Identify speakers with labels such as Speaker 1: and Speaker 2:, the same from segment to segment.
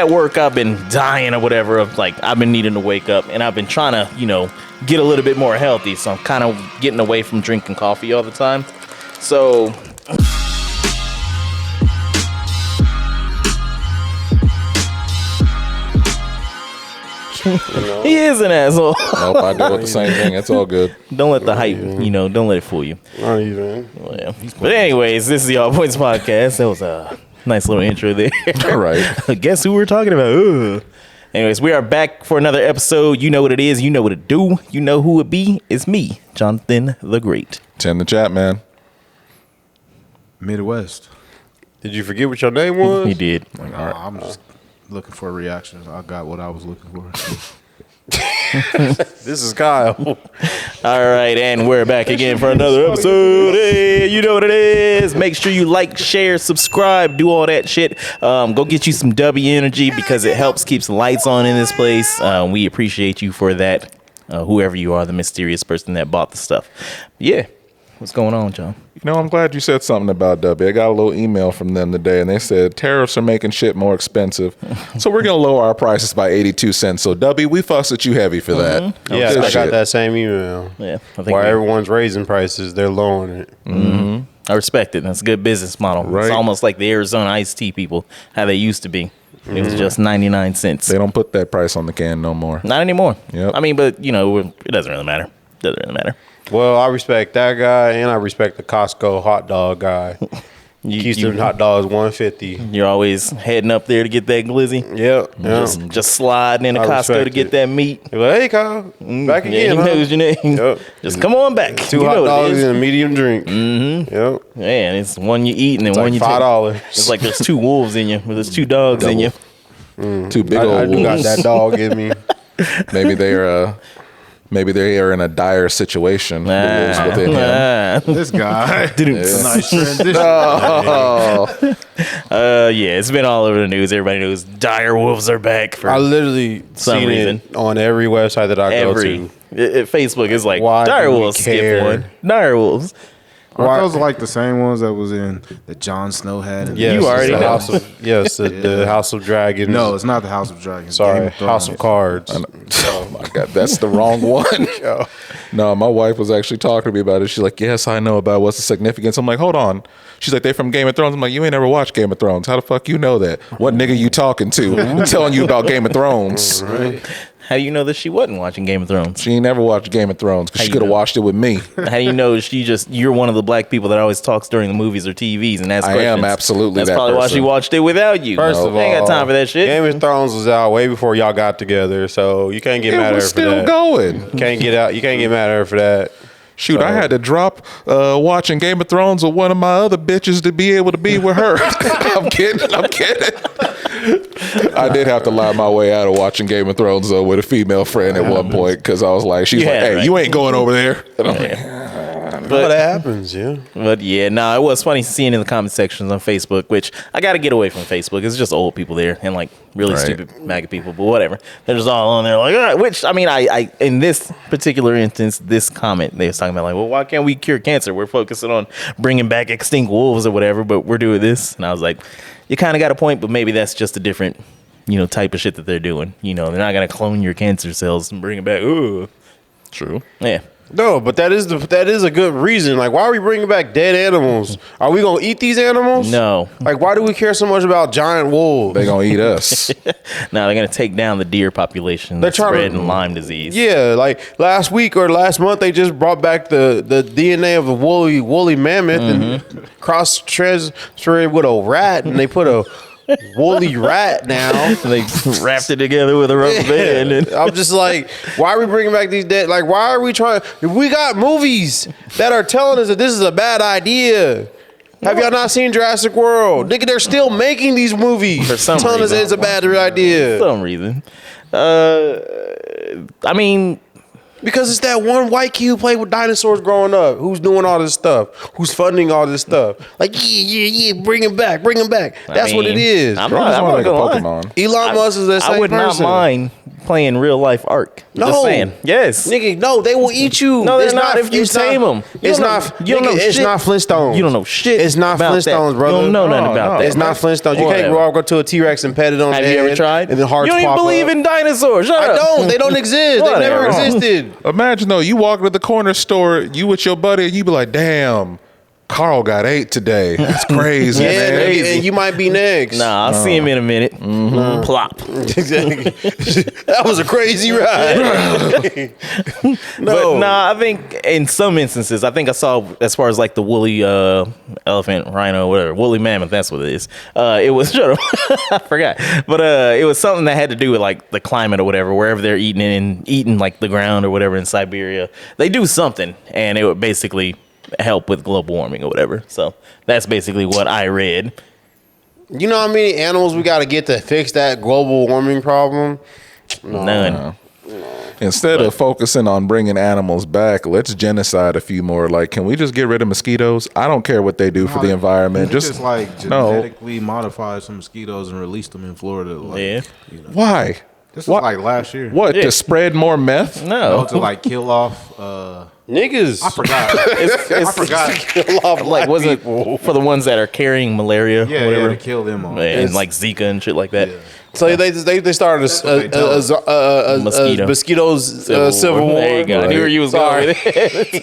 Speaker 1: at work, I've been dying or whatever of like, I've been needing to wake up and I've been trying to, get a little bit more healthy. So I'm kind of getting away from drinking coffee all the time. So he is an asshole.
Speaker 2: Nope, I do the same thing. It's all good.
Speaker 1: Don't let the hype, don't let it fool you.
Speaker 3: Not even.
Speaker 1: Well, but anyways, this is the All Points Podcast. That was a nice little intro there.
Speaker 2: All right.
Speaker 1: Guess who we're talking about? Ugh. Anyways, we are back for another episode. You know what it is. You know what it do. You know who it be. It's me, Jonathan the Great.
Speaker 2: 10 the chat, man.
Speaker 4: Midwest.
Speaker 3: Did you forget what your name was?
Speaker 1: He did.
Speaker 4: I'm just looking for a reaction. I got what I was looking for.
Speaker 3: This is Kyle.
Speaker 1: All right, and we're back again for another episode. Hey, you know what it is. Make sure you like, share, subscribe, do all that shit. Go get you some W energy because it helps keeps the lights on in this place. We appreciate you for that. Whoever you are, the mysterious person that bought the stuff. Yeah. What's going on, John?
Speaker 2: I'm glad you said something about W. I got a little email from them today, and they said tariffs are making shit more expensive. So we're going to lower our prices by 82 cents. So, W, we fuss at you heavy for that.
Speaker 1: Mm-hmm.
Speaker 3: Yeah,
Speaker 2: Good
Speaker 3: I
Speaker 2: shit.
Speaker 3: got that same email.
Speaker 1: Yeah. I think
Speaker 3: While everyone's raising prices, they're lowering it.
Speaker 1: Mm-hmm. I respect it. That's a good business model.
Speaker 2: Right.
Speaker 1: It's almost like the Arizona iced tea people, how they used to be. It was just 99 cents.
Speaker 2: They don't put that price on the can no more.
Speaker 1: Not anymore.
Speaker 2: Yep.
Speaker 1: I mean, but, it doesn't really matter.
Speaker 3: Well, I respect that guy, and I respect the Costco hot dog guy. Keystone hot dogs $150.
Speaker 1: You're always heading up there to get that glizzy.
Speaker 3: Yep.
Speaker 1: Just sliding into
Speaker 3: I
Speaker 1: Costco
Speaker 3: respect
Speaker 1: to get
Speaker 3: it.
Speaker 1: that meat.
Speaker 3: You're like, hey, Kyle, back again.
Speaker 1: Yeah, he
Speaker 3: huh?
Speaker 1: knows your name.
Speaker 3: Yep.
Speaker 1: Just come on back.
Speaker 3: Two
Speaker 1: You
Speaker 3: hot
Speaker 1: know what it
Speaker 3: dogs
Speaker 1: is.
Speaker 3: and a medium drink.
Speaker 1: Mm-hmm.
Speaker 3: Yep.
Speaker 1: Yeah, and it's one you eat and then
Speaker 3: It's
Speaker 1: one
Speaker 3: like
Speaker 1: you take.
Speaker 3: $5.
Speaker 1: It's like there's two wolves in you, or there's two dogs in you.
Speaker 2: Two big old
Speaker 3: I do got
Speaker 2: wolves.
Speaker 3: that dog in me.
Speaker 2: Maybe they are in a dire situation. The wolves within him.
Speaker 4: This guy. Nice transition.
Speaker 1: Yeah, it's been all over the news. Everybody knows dire wolves are back for
Speaker 3: I literally
Speaker 1: some
Speaker 3: seen
Speaker 1: reason.
Speaker 3: it on every website that I go to.
Speaker 1: Facebook is like
Speaker 3: Why
Speaker 1: dire
Speaker 3: do we
Speaker 1: wolves skip
Speaker 3: care?
Speaker 1: one. Dire wolves.
Speaker 4: Are those like the same ones that was in that Jon Snow had? In
Speaker 3: Yes,
Speaker 1: You already
Speaker 3: the
Speaker 1: know.
Speaker 3: House of, the House of Dragons.
Speaker 4: No, it's not the House of Dragons.
Speaker 3: Sorry,
Speaker 4: Game of
Speaker 3: House of
Speaker 4: Thrones.
Speaker 3: Cards.
Speaker 2: Oh my God, that's the wrong one. No, my wife was actually talking to me about it. She's like, yes, I know about what's the significance. I'm like, hold on. She's like, they from Game of Thrones. I'm like, you ain't never watched Game of Thrones. How the fuck you know that? What nigga you talking to? I'm telling you about Game of Thrones.
Speaker 3: Right.
Speaker 1: How do you know that she wasn't watching Game of Thrones?
Speaker 2: She ain't never watched Game of Thrones because
Speaker 1: How
Speaker 2: she
Speaker 1: you
Speaker 2: could have
Speaker 1: know?
Speaker 2: watched it with me.
Speaker 1: How do you know you're one of the black people that always talks during the movies or TVs and asks
Speaker 2: I
Speaker 1: questions?
Speaker 2: am absolutely
Speaker 1: That's
Speaker 2: that
Speaker 1: probably why
Speaker 2: person.
Speaker 1: she watched it without you.
Speaker 3: First of all,
Speaker 1: ain't got time for that shit.
Speaker 3: Game of Thrones was out way before y'all got together, so you can't get
Speaker 2: It
Speaker 3: mad at
Speaker 2: was
Speaker 3: her for
Speaker 2: still
Speaker 3: that.
Speaker 2: going.
Speaker 3: You can't get mad at her for that.
Speaker 2: Shoot, I had to drop watching Game of Thrones with one of my other bitches to be able to be with her. I'm kidding. I did have to lie my way out of watching Game of Thrones though with a female friend at one point because I was like, she's like, hey, you ain't going over there. And I'm like,
Speaker 3: But that happens, yeah.
Speaker 1: But yeah, no, it was funny seeing in the comment sections on Facebook, which I got to get away from Facebook. It's just old people there and like really
Speaker 2: Right.
Speaker 1: stupid MAGA people, but whatever. They're just all on there like, all right, which I mean, I in this particular instance, this comment they was talking about like, well, why can't we cure cancer? We're focusing on bringing back extinct wolves or whatever, but we're doing this. And I was like, you kind of got a point, but maybe that's just a different, type of shit that they're doing. They're not going to clone your cancer cells and bring it back. Ooh.
Speaker 2: true.
Speaker 1: Yeah.
Speaker 3: No, but that is a good reason. Like, why are we bringing back dead animals? Are we gonna eat these animals?
Speaker 1: No.
Speaker 3: Like, why do we care so much about giant wolves?
Speaker 2: They gonna eat us.
Speaker 1: Now they're going to take down the deer population
Speaker 3: They're
Speaker 1: that's
Speaker 3: trying to-
Speaker 1: spreading Lyme disease.
Speaker 3: Yeah, like last week or last month, they just brought back the DNA of a woolly mammoth and cross-transferred with a rat, and they put a woolly rat now.
Speaker 1: They wrapped it together with a rubber band. And
Speaker 3: I'm just like, why are we bringing back these dead? Like, why are we trying? We got movies that are telling us that this is a bad idea. Have y'all not seen Jurassic World? Nigga, they're still making these movies
Speaker 1: For some
Speaker 3: telling us
Speaker 1: reason.
Speaker 3: that it's a bad idea.
Speaker 1: for some reason. I mean,
Speaker 3: Because it's that one white kid who played with dinosaurs growing up, who's doing all this stuff, who's funding all this stuff. Like, yeah, bring him back. That's what it is.
Speaker 1: I'm
Speaker 2: Bro,
Speaker 1: not
Speaker 2: it's more like a
Speaker 1: gonna lie.
Speaker 2: Pokemon.
Speaker 3: Elon Musk is that same
Speaker 1: I would
Speaker 3: person.
Speaker 1: not mind playing real life Ark.
Speaker 3: No.
Speaker 1: Just saying. Yes.
Speaker 3: Nigga, no, they will eat you.
Speaker 1: No, they're not if you tame them.
Speaker 3: It's not. It's not Flintstones.
Speaker 1: You don't know shit.
Speaker 3: It's not
Speaker 1: about
Speaker 3: Flintstones,
Speaker 1: that.
Speaker 3: brother.
Speaker 1: You don't know nothing about that.
Speaker 3: It's not Flintstones. You
Speaker 1: Whatever.
Speaker 3: can't walk up to a T-Rex and pet it on
Speaker 1: Have
Speaker 3: the
Speaker 1: you
Speaker 3: head.
Speaker 1: ever tried?
Speaker 3: And then hearts
Speaker 1: you don't even
Speaker 3: pop
Speaker 1: believe
Speaker 3: up.
Speaker 1: in dinosaurs. Shut
Speaker 3: I
Speaker 1: up.
Speaker 3: don't. They don't exist. They never
Speaker 1: Whatever.
Speaker 3: existed.
Speaker 2: Imagine though, you walk to the corner store, you with your buddy, and you be like, "Damn, Carl got 8 today. That's crazy,
Speaker 3: Yeah,
Speaker 2: man."
Speaker 3: nigga, and you might be next.
Speaker 1: Nah, I'll see him in a minute. Plop.
Speaker 3: Exactly. That was a crazy ride.
Speaker 1: But nah, I think in some instances, I think I saw as far as like the woolly elephant, rhino, whatever, woolly mammoth. That's what it is. It was shut up. I forgot, but it was something that had to do with like the climate or whatever, wherever they're eating like the ground or whatever in Siberia. They do something, and it would basically help with global warming or whatever. So that's basically what I read.
Speaker 3: You know how many animals we got to get to fix that global warming problem?
Speaker 1: None.
Speaker 2: Instead of focusing on bringing animals back, let's genocide a few more. Like, can we just get rid of mosquitoes? I don't care what they do for the environment.
Speaker 4: Just like
Speaker 2: no.
Speaker 4: genetically modify some mosquitoes and release them in Florida. Like,
Speaker 1: Yeah.
Speaker 4: You know.
Speaker 2: Why?
Speaker 4: This
Speaker 2: What?
Speaker 4: was like last year.
Speaker 2: What,
Speaker 1: Yeah.
Speaker 2: to spread more meth?
Speaker 1: No.
Speaker 4: To like kill off.
Speaker 3: Niggas.
Speaker 4: I forgot. I forgot.
Speaker 3: Kill off
Speaker 1: Like,
Speaker 3: black
Speaker 1: was it
Speaker 3: people.
Speaker 1: for the ones that are carrying malaria?
Speaker 4: Yeah,
Speaker 1: whatever?
Speaker 4: to kill them all.
Speaker 1: And like Zika and shit like that.
Speaker 4: Yeah.
Speaker 3: So they started a mosquitoes civil war.
Speaker 1: There you go. I knew where you was going with it.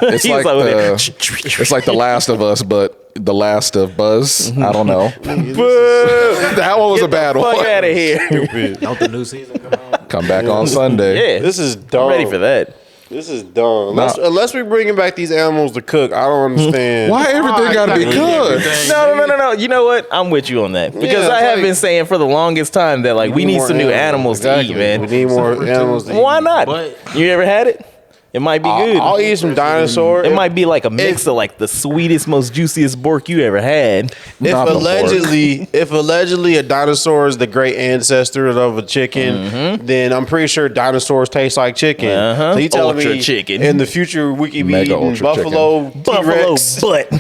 Speaker 2: It's
Speaker 1: He was
Speaker 2: like
Speaker 1: over there.
Speaker 2: it's like The Last of Us, but The Last of Buzz. I don't know. That one was a bad
Speaker 1: Fuck
Speaker 2: one.
Speaker 1: out of here.
Speaker 4: Don't the new season come out?
Speaker 2: Come back on Sunday.
Speaker 1: Yeah,
Speaker 3: This is
Speaker 1: I'm
Speaker 3: dumb.
Speaker 1: ready for that.
Speaker 3: This is dumb. Unless we're bringing back these animals to cook, I don't understand.
Speaker 2: Why everything got to be good?
Speaker 1: No. You know what? I'm with you on that because
Speaker 3: Yeah,
Speaker 1: I have
Speaker 3: like-
Speaker 1: been saying for the longest time that like we need some new animals to eat, man.
Speaker 3: We need more animals to eat.
Speaker 1: Why not?
Speaker 4: But-
Speaker 1: You ever had it? It might be good.
Speaker 3: I'll eat some dinosaur.
Speaker 1: It might be like a mix of like the sweetest, most juiciest bork you ever had.
Speaker 2: Not the
Speaker 3: If allegedly a dinosaur is the great ancestor of a chicken, then I'm pretty sure dinosaurs taste like chicken. So you telling
Speaker 1: Ultra
Speaker 3: me
Speaker 1: chicken.
Speaker 3: in the future we could be
Speaker 2: Mega
Speaker 3: eating
Speaker 2: ultra
Speaker 3: buffalo
Speaker 1: Buffalo
Speaker 3: T-Rex,
Speaker 1: butt.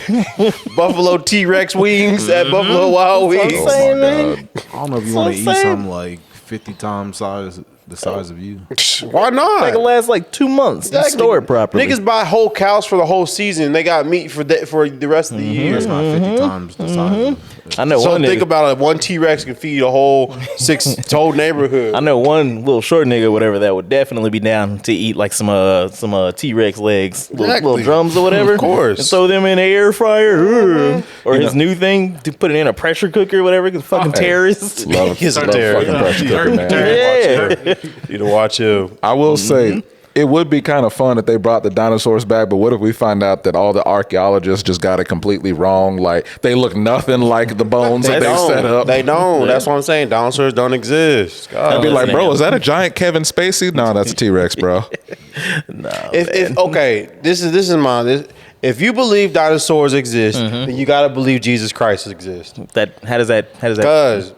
Speaker 3: buffalo T-Rex wings at Buffalo Wild
Speaker 1: That's
Speaker 3: Wings.
Speaker 1: what I'm saying, man.
Speaker 4: I don't know if you
Speaker 1: That's
Speaker 4: want
Speaker 1: what
Speaker 4: to
Speaker 1: I'm
Speaker 4: eat
Speaker 1: saying.
Speaker 4: something like 50 times the size of you.
Speaker 3: Why not?
Speaker 1: Like it lasts like 2 months. You
Speaker 3: Exactly.
Speaker 1: store it properly.
Speaker 3: Niggas buy whole cows for the whole season. They got meat for the rest of the year.
Speaker 4: It's not 50 times the size of
Speaker 1: I know
Speaker 3: So
Speaker 1: one
Speaker 3: think
Speaker 1: nigga.
Speaker 3: about it. One T-Rex can feed a whole whole neighborhood.
Speaker 1: I know one little short nigga, whatever, that would definitely be down to eat like some T-Rex legs, little
Speaker 3: Exactly.
Speaker 1: drums or whatever.
Speaker 3: Of course.
Speaker 1: And throw them in the air fryer. Or his new thing to put it in a pressure cooker or whatever. 'Cause fucking terrorists.
Speaker 2: Love,
Speaker 3: He's
Speaker 2: love
Speaker 3: hilarious.
Speaker 2: fucking pressure cooker, man.
Speaker 1: Yeah.
Speaker 3: You to watch him.
Speaker 2: I will say it would be kind of fun if they brought the dinosaurs back, but what if we find out that all the archaeologists just got it completely wrong? Like they look nothing like the bones that they set up.
Speaker 3: They don't. That's what I'm saying. Dinosaurs don't exist.
Speaker 2: I'd be like,
Speaker 1: Listen,
Speaker 2: bro,
Speaker 1: man.
Speaker 2: is that a giant Kevin Spacey? No, that's a T-Rex, bro.
Speaker 3: If okay, this is mine. If you believe dinosaurs exist, then you gotta believe Jesus Christ exists.
Speaker 1: How does that?
Speaker 3: Because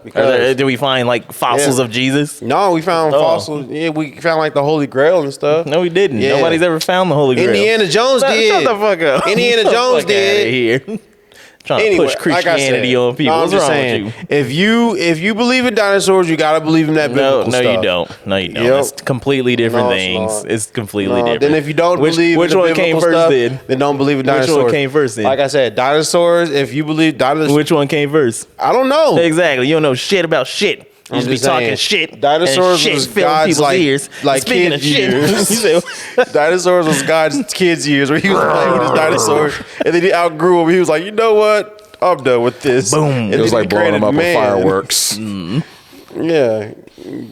Speaker 1: Did we find like fossils
Speaker 3: Yeah.
Speaker 1: of Jesus?
Speaker 3: no, we found
Speaker 1: Oh.
Speaker 3: fossils. Yeah, we found like the Holy Grail and stuff.
Speaker 1: No, we didn't.
Speaker 3: Yeah.
Speaker 1: Nobody's ever found the Holy Grail.
Speaker 3: Indiana Jones did.
Speaker 1: Shut the fuck up.
Speaker 3: Indiana
Speaker 1: Get the
Speaker 3: Jones
Speaker 1: fuck outta
Speaker 3: did.
Speaker 1: here. Trying to push Christianity on people.
Speaker 3: no, I'm
Speaker 1: What's
Speaker 3: just
Speaker 1: wrong
Speaker 3: saying,
Speaker 1: with
Speaker 3: if you believe in dinosaurs, you gotta believe in that
Speaker 1: you? No,
Speaker 3: biblical
Speaker 1: no,
Speaker 3: stuff.
Speaker 1: you don't. No, you don't.
Speaker 3: Yep.
Speaker 1: It's completely different
Speaker 3: No, it's
Speaker 1: things.
Speaker 3: not.
Speaker 1: It's completely
Speaker 3: No,
Speaker 1: different.
Speaker 3: then if you don't believe
Speaker 1: which
Speaker 3: in the
Speaker 1: one came
Speaker 3: biblical
Speaker 1: first
Speaker 3: stuff,
Speaker 1: then?
Speaker 3: don't believe in
Speaker 1: Which one
Speaker 3: dinosaurs.
Speaker 1: came first then?
Speaker 3: Like I said, dinosaurs. If you believe dinosaurs,
Speaker 1: Which one came first?
Speaker 3: I don't know.
Speaker 1: Exactly. You don't know shit about shit. You
Speaker 3: I'm
Speaker 1: just be
Speaker 3: just
Speaker 1: talking
Speaker 3: saying,
Speaker 1: shit.
Speaker 3: dinosaurs
Speaker 1: and shit
Speaker 3: was
Speaker 1: filling
Speaker 3: God's,
Speaker 1: people's
Speaker 3: like-
Speaker 1: ears.
Speaker 3: like
Speaker 1: Speaking of
Speaker 3: kids'
Speaker 1: shit,
Speaker 3: years.
Speaker 1: you say,
Speaker 3: Dinosaurs was God's kids' years where he was playing with his dinosaurs, and then he outgrew them. He was like, you know what? I'm done with this.
Speaker 1: Boom.
Speaker 3: And
Speaker 2: It was
Speaker 3: then
Speaker 2: like
Speaker 3: he
Speaker 2: blowing them
Speaker 3: created
Speaker 2: up with
Speaker 3: man.
Speaker 2: fireworks.
Speaker 3: Yeah,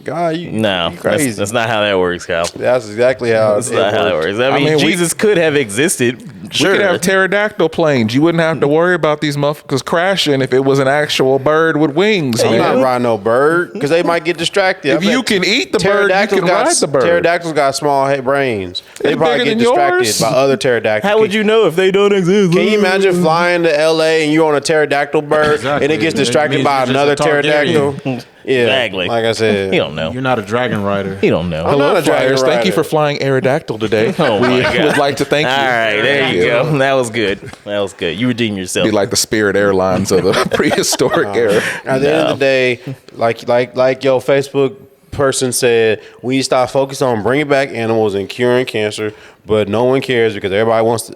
Speaker 3: God, you
Speaker 1: no,
Speaker 3: you crazy.
Speaker 1: that's not how that works, Kyle.
Speaker 3: That's exactly how
Speaker 1: That's not how that works. I mean,
Speaker 2: mean, we-
Speaker 1: Jesus could have existed. Sure.
Speaker 2: We could have pterodactyl planes. You wouldn't have to worry about these motherfuckers crashing if it was an actual bird with wings.
Speaker 3: I'm
Speaker 2: man.
Speaker 3: not riding no bird because they might get distracted.
Speaker 2: If you can eat the bird, you can ride the bird.
Speaker 3: Pterodactyls got small head brains. They
Speaker 2: They're
Speaker 3: probably
Speaker 2: bigger
Speaker 3: get
Speaker 2: than
Speaker 3: distracted
Speaker 2: yours.
Speaker 3: by other pterodactyls.
Speaker 1: How would you know if they don't exist?
Speaker 3: Can you imagine flying to LA and you're on a pterodactyl bird
Speaker 4: Exactly.
Speaker 3: and it gets
Speaker 4: It
Speaker 3: distracted
Speaker 4: means
Speaker 3: by
Speaker 4: you're just
Speaker 3: another
Speaker 4: a Targaryen.
Speaker 3: pterodactyl? Yeah,
Speaker 1: Exactly.
Speaker 3: Like I said,
Speaker 1: He don't know.
Speaker 4: You're not a dragon rider.
Speaker 1: He don't know.
Speaker 3: I'm not a dragon
Speaker 2: Flyers, thank you
Speaker 3: rider.
Speaker 2: for flying Aerodactyl today.
Speaker 1: Oh
Speaker 2: we
Speaker 1: my God.
Speaker 2: would like to thank you.
Speaker 1: All right, there you go. That was good. That was good. You redeemed yourself.
Speaker 2: Be like the Spirit Airlines of the prehistoric era.
Speaker 3: At the end of the day, like your Facebook person said we need to stop focusing on bringing back animals and curing cancer, but no one cares because everybody wants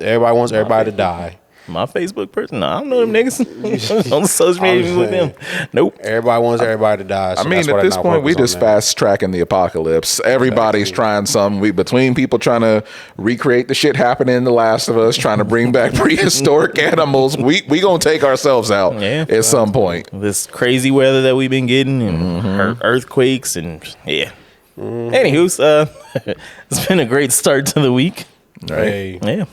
Speaker 3: everybody to die.
Speaker 1: My Facebook person, I don't know them niggas on social media with them. Nope.
Speaker 3: Everybody wants everybody to die. So
Speaker 2: I mean,
Speaker 3: that's
Speaker 2: at
Speaker 3: why
Speaker 2: this
Speaker 3: they're not
Speaker 2: point, we
Speaker 3: focused
Speaker 2: just
Speaker 3: on that.
Speaker 2: fast tracking the apocalypse. Everybody's trying something. Between people trying to recreate the shit happening in The Last of Us, trying to bring back prehistoric animals. We gonna take ourselves out at some point.
Speaker 1: This crazy weather that we've been getting and earthquakes and Anywho, it's been a great start to the week.
Speaker 3: Hey,
Speaker 1: Yeah.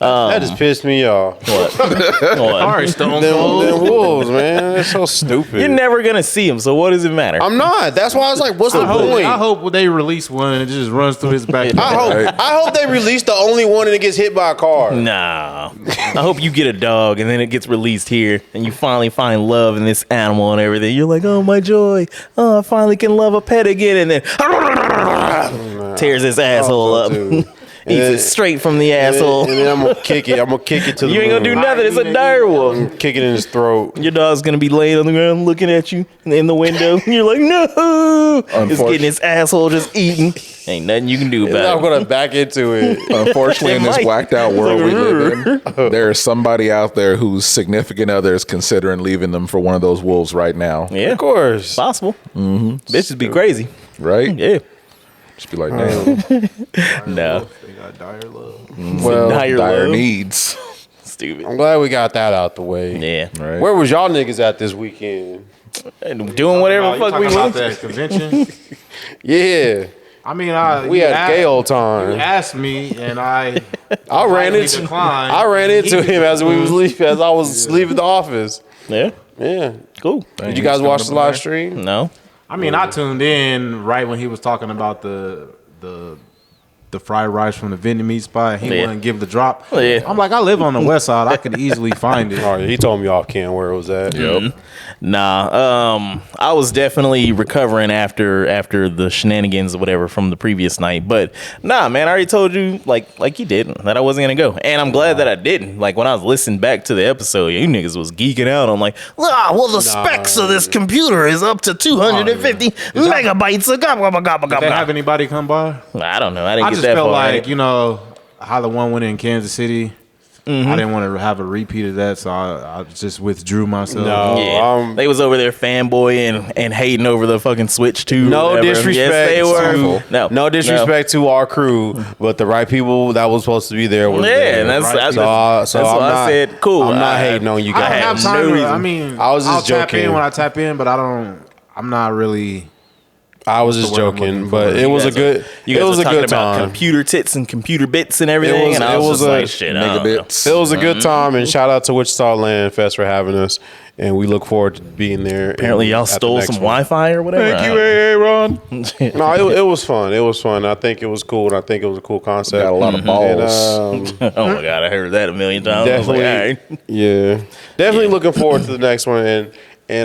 Speaker 3: that just pissed me off.
Speaker 1: All right,
Speaker 3: Them wolves, man, they're so stupid.
Speaker 1: You're never gonna see them, so what does it matter?
Speaker 3: I'm not. That's why I was like, what's the point?
Speaker 4: I hope they release one and it just runs through his back.
Speaker 3: I hope they release the only one and it gets hit by a car.
Speaker 1: Nah. I hope you get a dog and then it gets released here and you finally find love in this animal and everything. You're like, oh, my joy. Oh, I finally can love a pet again. And then tears his asshole up. Eats it straight from the asshole.
Speaker 3: And then I'm gonna kick it. I'm gonna kick it to the
Speaker 1: You ain't gonna do
Speaker 3: moon.
Speaker 1: nothing. It's a dire wolf.
Speaker 3: Kick it in his throat.
Speaker 1: Your dog's gonna be laying on the ground looking at you in the window. And you're like, no. It's getting his asshole just eating. Ain't nothing you can do
Speaker 3: I'm
Speaker 1: about it.
Speaker 3: gonna back into it.
Speaker 2: Unfortunately, in this
Speaker 1: It might.
Speaker 2: whacked out world we live in, there is somebody out there whose significant other is considering leaving them for one of those wolves right now.
Speaker 1: Yeah,
Speaker 3: Of course.
Speaker 1: possible. Bitches be crazy.
Speaker 2: Right?
Speaker 1: Yeah.
Speaker 2: Just be like, damn,
Speaker 1: No.
Speaker 4: They got dire love.
Speaker 3: Well,
Speaker 1: Dire
Speaker 2: dire
Speaker 1: love.
Speaker 2: needs.
Speaker 1: Stupid.
Speaker 3: I'm glad we got that out the way.
Speaker 1: Yeah.
Speaker 2: Right?
Speaker 3: Where was y'all niggas at this weekend?
Speaker 1: And doing whatever the fuck we
Speaker 4: about
Speaker 1: want.
Speaker 4: that convention.
Speaker 3: Yeah,
Speaker 4: I mean,
Speaker 3: we
Speaker 4: you
Speaker 3: had a gay old
Speaker 4: You
Speaker 3: time.
Speaker 4: asked me, and I
Speaker 3: ran
Speaker 4: politely
Speaker 3: into
Speaker 4: declined.
Speaker 3: I ran into him as we was leaving, as I was leaving the office.
Speaker 1: Yeah.
Speaker 3: Yeah.
Speaker 1: Cool.
Speaker 3: Did you guys watch the live stream?
Speaker 1: No.
Speaker 4: I mean, I tuned in right when he was talking about the fried rice from the Vietnamese spot. He
Speaker 1: Yeah.
Speaker 4: wouldn't give the drop.
Speaker 1: Yeah.
Speaker 4: I'm like, I live on the west side. I could easily find it.
Speaker 3: Oh, yeah, he told me off cam where it was at.
Speaker 2: Yep.
Speaker 1: Nah. I was definitely recovering after the shenanigans or whatever from the previous night. But nah, man, I already told you like you did that I wasn't gonna go. And I'm glad that I didn't. Like when I was listening back to the episode, you niggas was geeking out. I'm like, well, the specs of this computer is up to 250 megabytes.
Speaker 4: Did they have anybody come by?
Speaker 1: I don't know. I didn't
Speaker 4: I
Speaker 1: get
Speaker 4: just
Speaker 1: that
Speaker 4: felt
Speaker 1: far.
Speaker 4: like, you know, how the one went in Kansas City. I didn't want to have a repeat of that, so I just withdrew myself.
Speaker 3: No.
Speaker 1: Yeah, they was over there fanboying and hating over the fucking Switch 2. or
Speaker 3: No
Speaker 1: whatever.
Speaker 3: disrespect.
Speaker 1: Yes, they were.
Speaker 3: To, no disrespect to our crew, but the right people that was supposed to be there was
Speaker 1: Yeah,
Speaker 3: there.
Speaker 1: and that's
Speaker 3: So
Speaker 1: why I said, cool.
Speaker 3: I'm not hating on you
Speaker 4: I don't
Speaker 3: guys.
Speaker 4: have
Speaker 1: no
Speaker 4: time. To,
Speaker 1: reason.
Speaker 4: I mean,
Speaker 3: I was just
Speaker 4: I'll tap
Speaker 3: joking.
Speaker 4: in when I tap in, but I'm not really.
Speaker 3: I was just
Speaker 4: word I'm
Speaker 3: joking,
Speaker 4: looking
Speaker 3: but
Speaker 4: for?
Speaker 3: it was a
Speaker 1: guys
Speaker 3: good.
Speaker 1: You
Speaker 3: It
Speaker 1: guys
Speaker 3: was
Speaker 1: were
Speaker 3: a
Speaker 1: talking
Speaker 3: good
Speaker 1: about
Speaker 3: time.
Speaker 1: computer tits and computer bits and everything,
Speaker 3: was-
Speaker 1: and I
Speaker 3: it
Speaker 1: was
Speaker 3: was
Speaker 1: just
Speaker 3: a
Speaker 1: like, shit, I don't know.
Speaker 2: Megabits.
Speaker 3: It was a good time, and shout out to Wichita Land Fest for having us, and we look forward to being there.
Speaker 1: Apparently, y'all
Speaker 3: at the
Speaker 1: stole
Speaker 3: next
Speaker 1: some
Speaker 3: one.
Speaker 1: Wi-Fi or whatever.
Speaker 2: Thank you, Aaron.
Speaker 3: No, it was fun. It was fun. I think it was cool, and I think it was a cool concept.
Speaker 2: Got a lot of balls.
Speaker 3: And,
Speaker 1: Oh my god, I heard that a million times. I was like,
Speaker 3: definitely,
Speaker 1: all right.
Speaker 3: yeah, definitely looking forward to the next one, and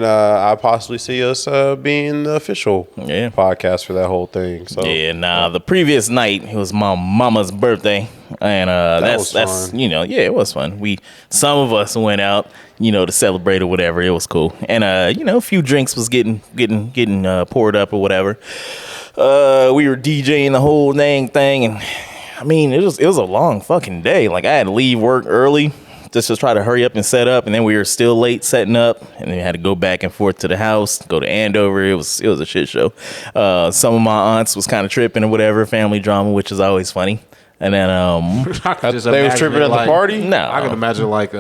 Speaker 3: I possibly see us being the official podcast for that whole thing. So
Speaker 1: Yeah, nah. The previous night it was my mama's birthday, and that's
Speaker 3: was fun.
Speaker 1: it was fun. Some of us went out, to celebrate or whatever. It was cool, and a few drinks was getting poured up or whatever. We were DJing the whole dang thing, and I mean it was a long fucking day. Like I had to leave work early. Just to try to hurry up and set up, and then we were still late setting up, and then we had to go back and forth to the house, go to Andover. It was a shit show. Some of my aunts was kind of tripping or whatever, family drama, which is always funny. And then
Speaker 4: I could just
Speaker 3: they was
Speaker 4: imagine
Speaker 3: tripping
Speaker 4: it
Speaker 3: at the
Speaker 4: like-
Speaker 3: party.
Speaker 1: no,
Speaker 4: I can imagine like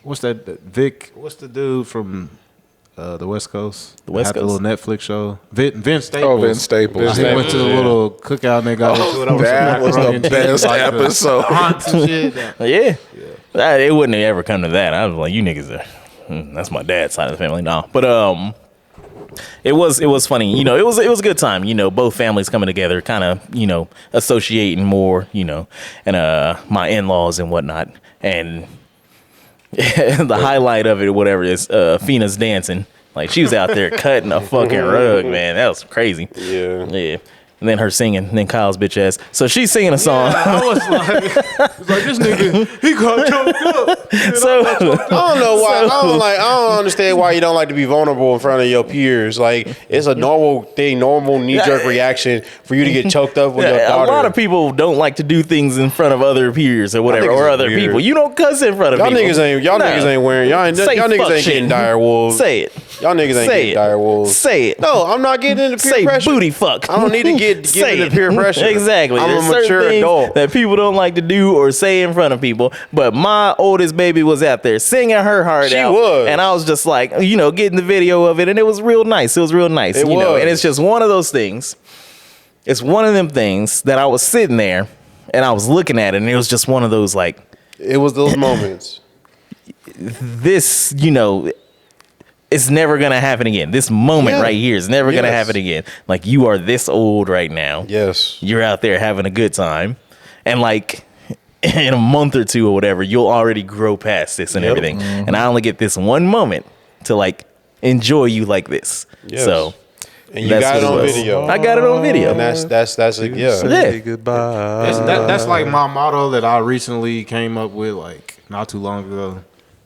Speaker 4: what's that Vic? What's the dude from the West Coast?
Speaker 1: The West
Speaker 4: Had the
Speaker 1: Coast?
Speaker 4: little Netflix show. Vince Staples.
Speaker 2: Oh, Vince Staples.
Speaker 4: He went to the little cookout and they got into it over
Speaker 2: That
Speaker 4: some
Speaker 2: was
Speaker 4: macaroni
Speaker 2: the
Speaker 4: and cheese,
Speaker 2: best
Speaker 4: like the
Speaker 2: episode.
Speaker 4: aunts and shit.
Speaker 1: yeah. It wouldn't have ever come to that. I was like, you niggas are. That's my dad's side of the family, no. But it was funny. It was a good time. Both families coming together, kind of associating more. And my in-laws and whatnot. And the highlight of it, or whatever, is Fina's dancing. Like she was out there cutting a fucking rug, man. That was crazy.
Speaker 3: Yeah.
Speaker 1: Yeah. And then her singing, and then Kyle's bitch ass. So she's singing a song.
Speaker 4: Yeah, I was like, this nigga, he got choked up.
Speaker 1: So
Speaker 3: I don't know why. I don't understand why you don't like to be vulnerable in front of your peers. Like it's a normal thing, normal knee jerk reaction for you to get choked up with your
Speaker 1: a
Speaker 3: daughter.
Speaker 1: lot of people don't like to do things in front of other peers or whatever,
Speaker 3: Y'all niggas
Speaker 1: or
Speaker 3: is
Speaker 1: other
Speaker 3: weird.
Speaker 1: people. You don't cuss in front of
Speaker 3: Y'all
Speaker 1: people.
Speaker 3: niggas ain't wearing. Y'all
Speaker 1: Say
Speaker 3: niggas
Speaker 1: fuck
Speaker 3: ain't
Speaker 1: shit.
Speaker 3: getting dire wolves.
Speaker 1: Say it.
Speaker 3: Y'all niggas ain't
Speaker 1: Say
Speaker 3: getting
Speaker 1: it.
Speaker 3: dire wolves.
Speaker 1: Say it.
Speaker 3: No, I'm not getting into peer
Speaker 1: Say
Speaker 3: pressure.
Speaker 1: booty fuck.
Speaker 3: I don't need to get
Speaker 1: Say
Speaker 3: into
Speaker 1: it.
Speaker 3: peer pressure.
Speaker 1: Exactly.
Speaker 3: I'm
Speaker 1: There's
Speaker 3: a
Speaker 1: certain
Speaker 3: mature
Speaker 1: things
Speaker 3: adult.
Speaker 1: that people don't like to do or say in front of people. But my oldest baby was out there singing her heart
Speaker 3: She
Speaker 1: out.
Speaker 3: was.
Speaker 1: And I was just like, getting the video of it, and it was real nice. It was real nice.
Speaker 3: It was.
Speaker 1: And it's just one of those things. It's one of them things that I was sitting there and I was looking at it, and it was just one of those like,
Speaker 3: It was those moments.
Speaker 1: this, it's never gonna happen again. This moment
Speaker 3: Yeah.
Speaker 1: right here is never gonna
Speaker 3: Yes.
Speaker 1: happen again. Like, you are this old right now.
Speaker 3: Yes.
Speaker 1: You're out there having a good time, and like in a month or two or whatever, you'll already grow past this and
Speaker 3: Yep.
Speaker 1: everything. And I only get this one moment to like enjoy you like this.
Speaker 3: Yes.
Speaker 1: So
Speaker 3: And you
Speaker 1: that's
Speaker 3: got it
Speaker 1: what
Speaker 3: on
Speaker 1: was.
Speaker 3: video.
Speaker 1: I got it on video.
Speaker 3: And that's yeah.
Speaker 1: Yeah.
Speaker 2: Say goodbye.
Speaker 4: That's like my motto that I recently came up with, like not too long ago.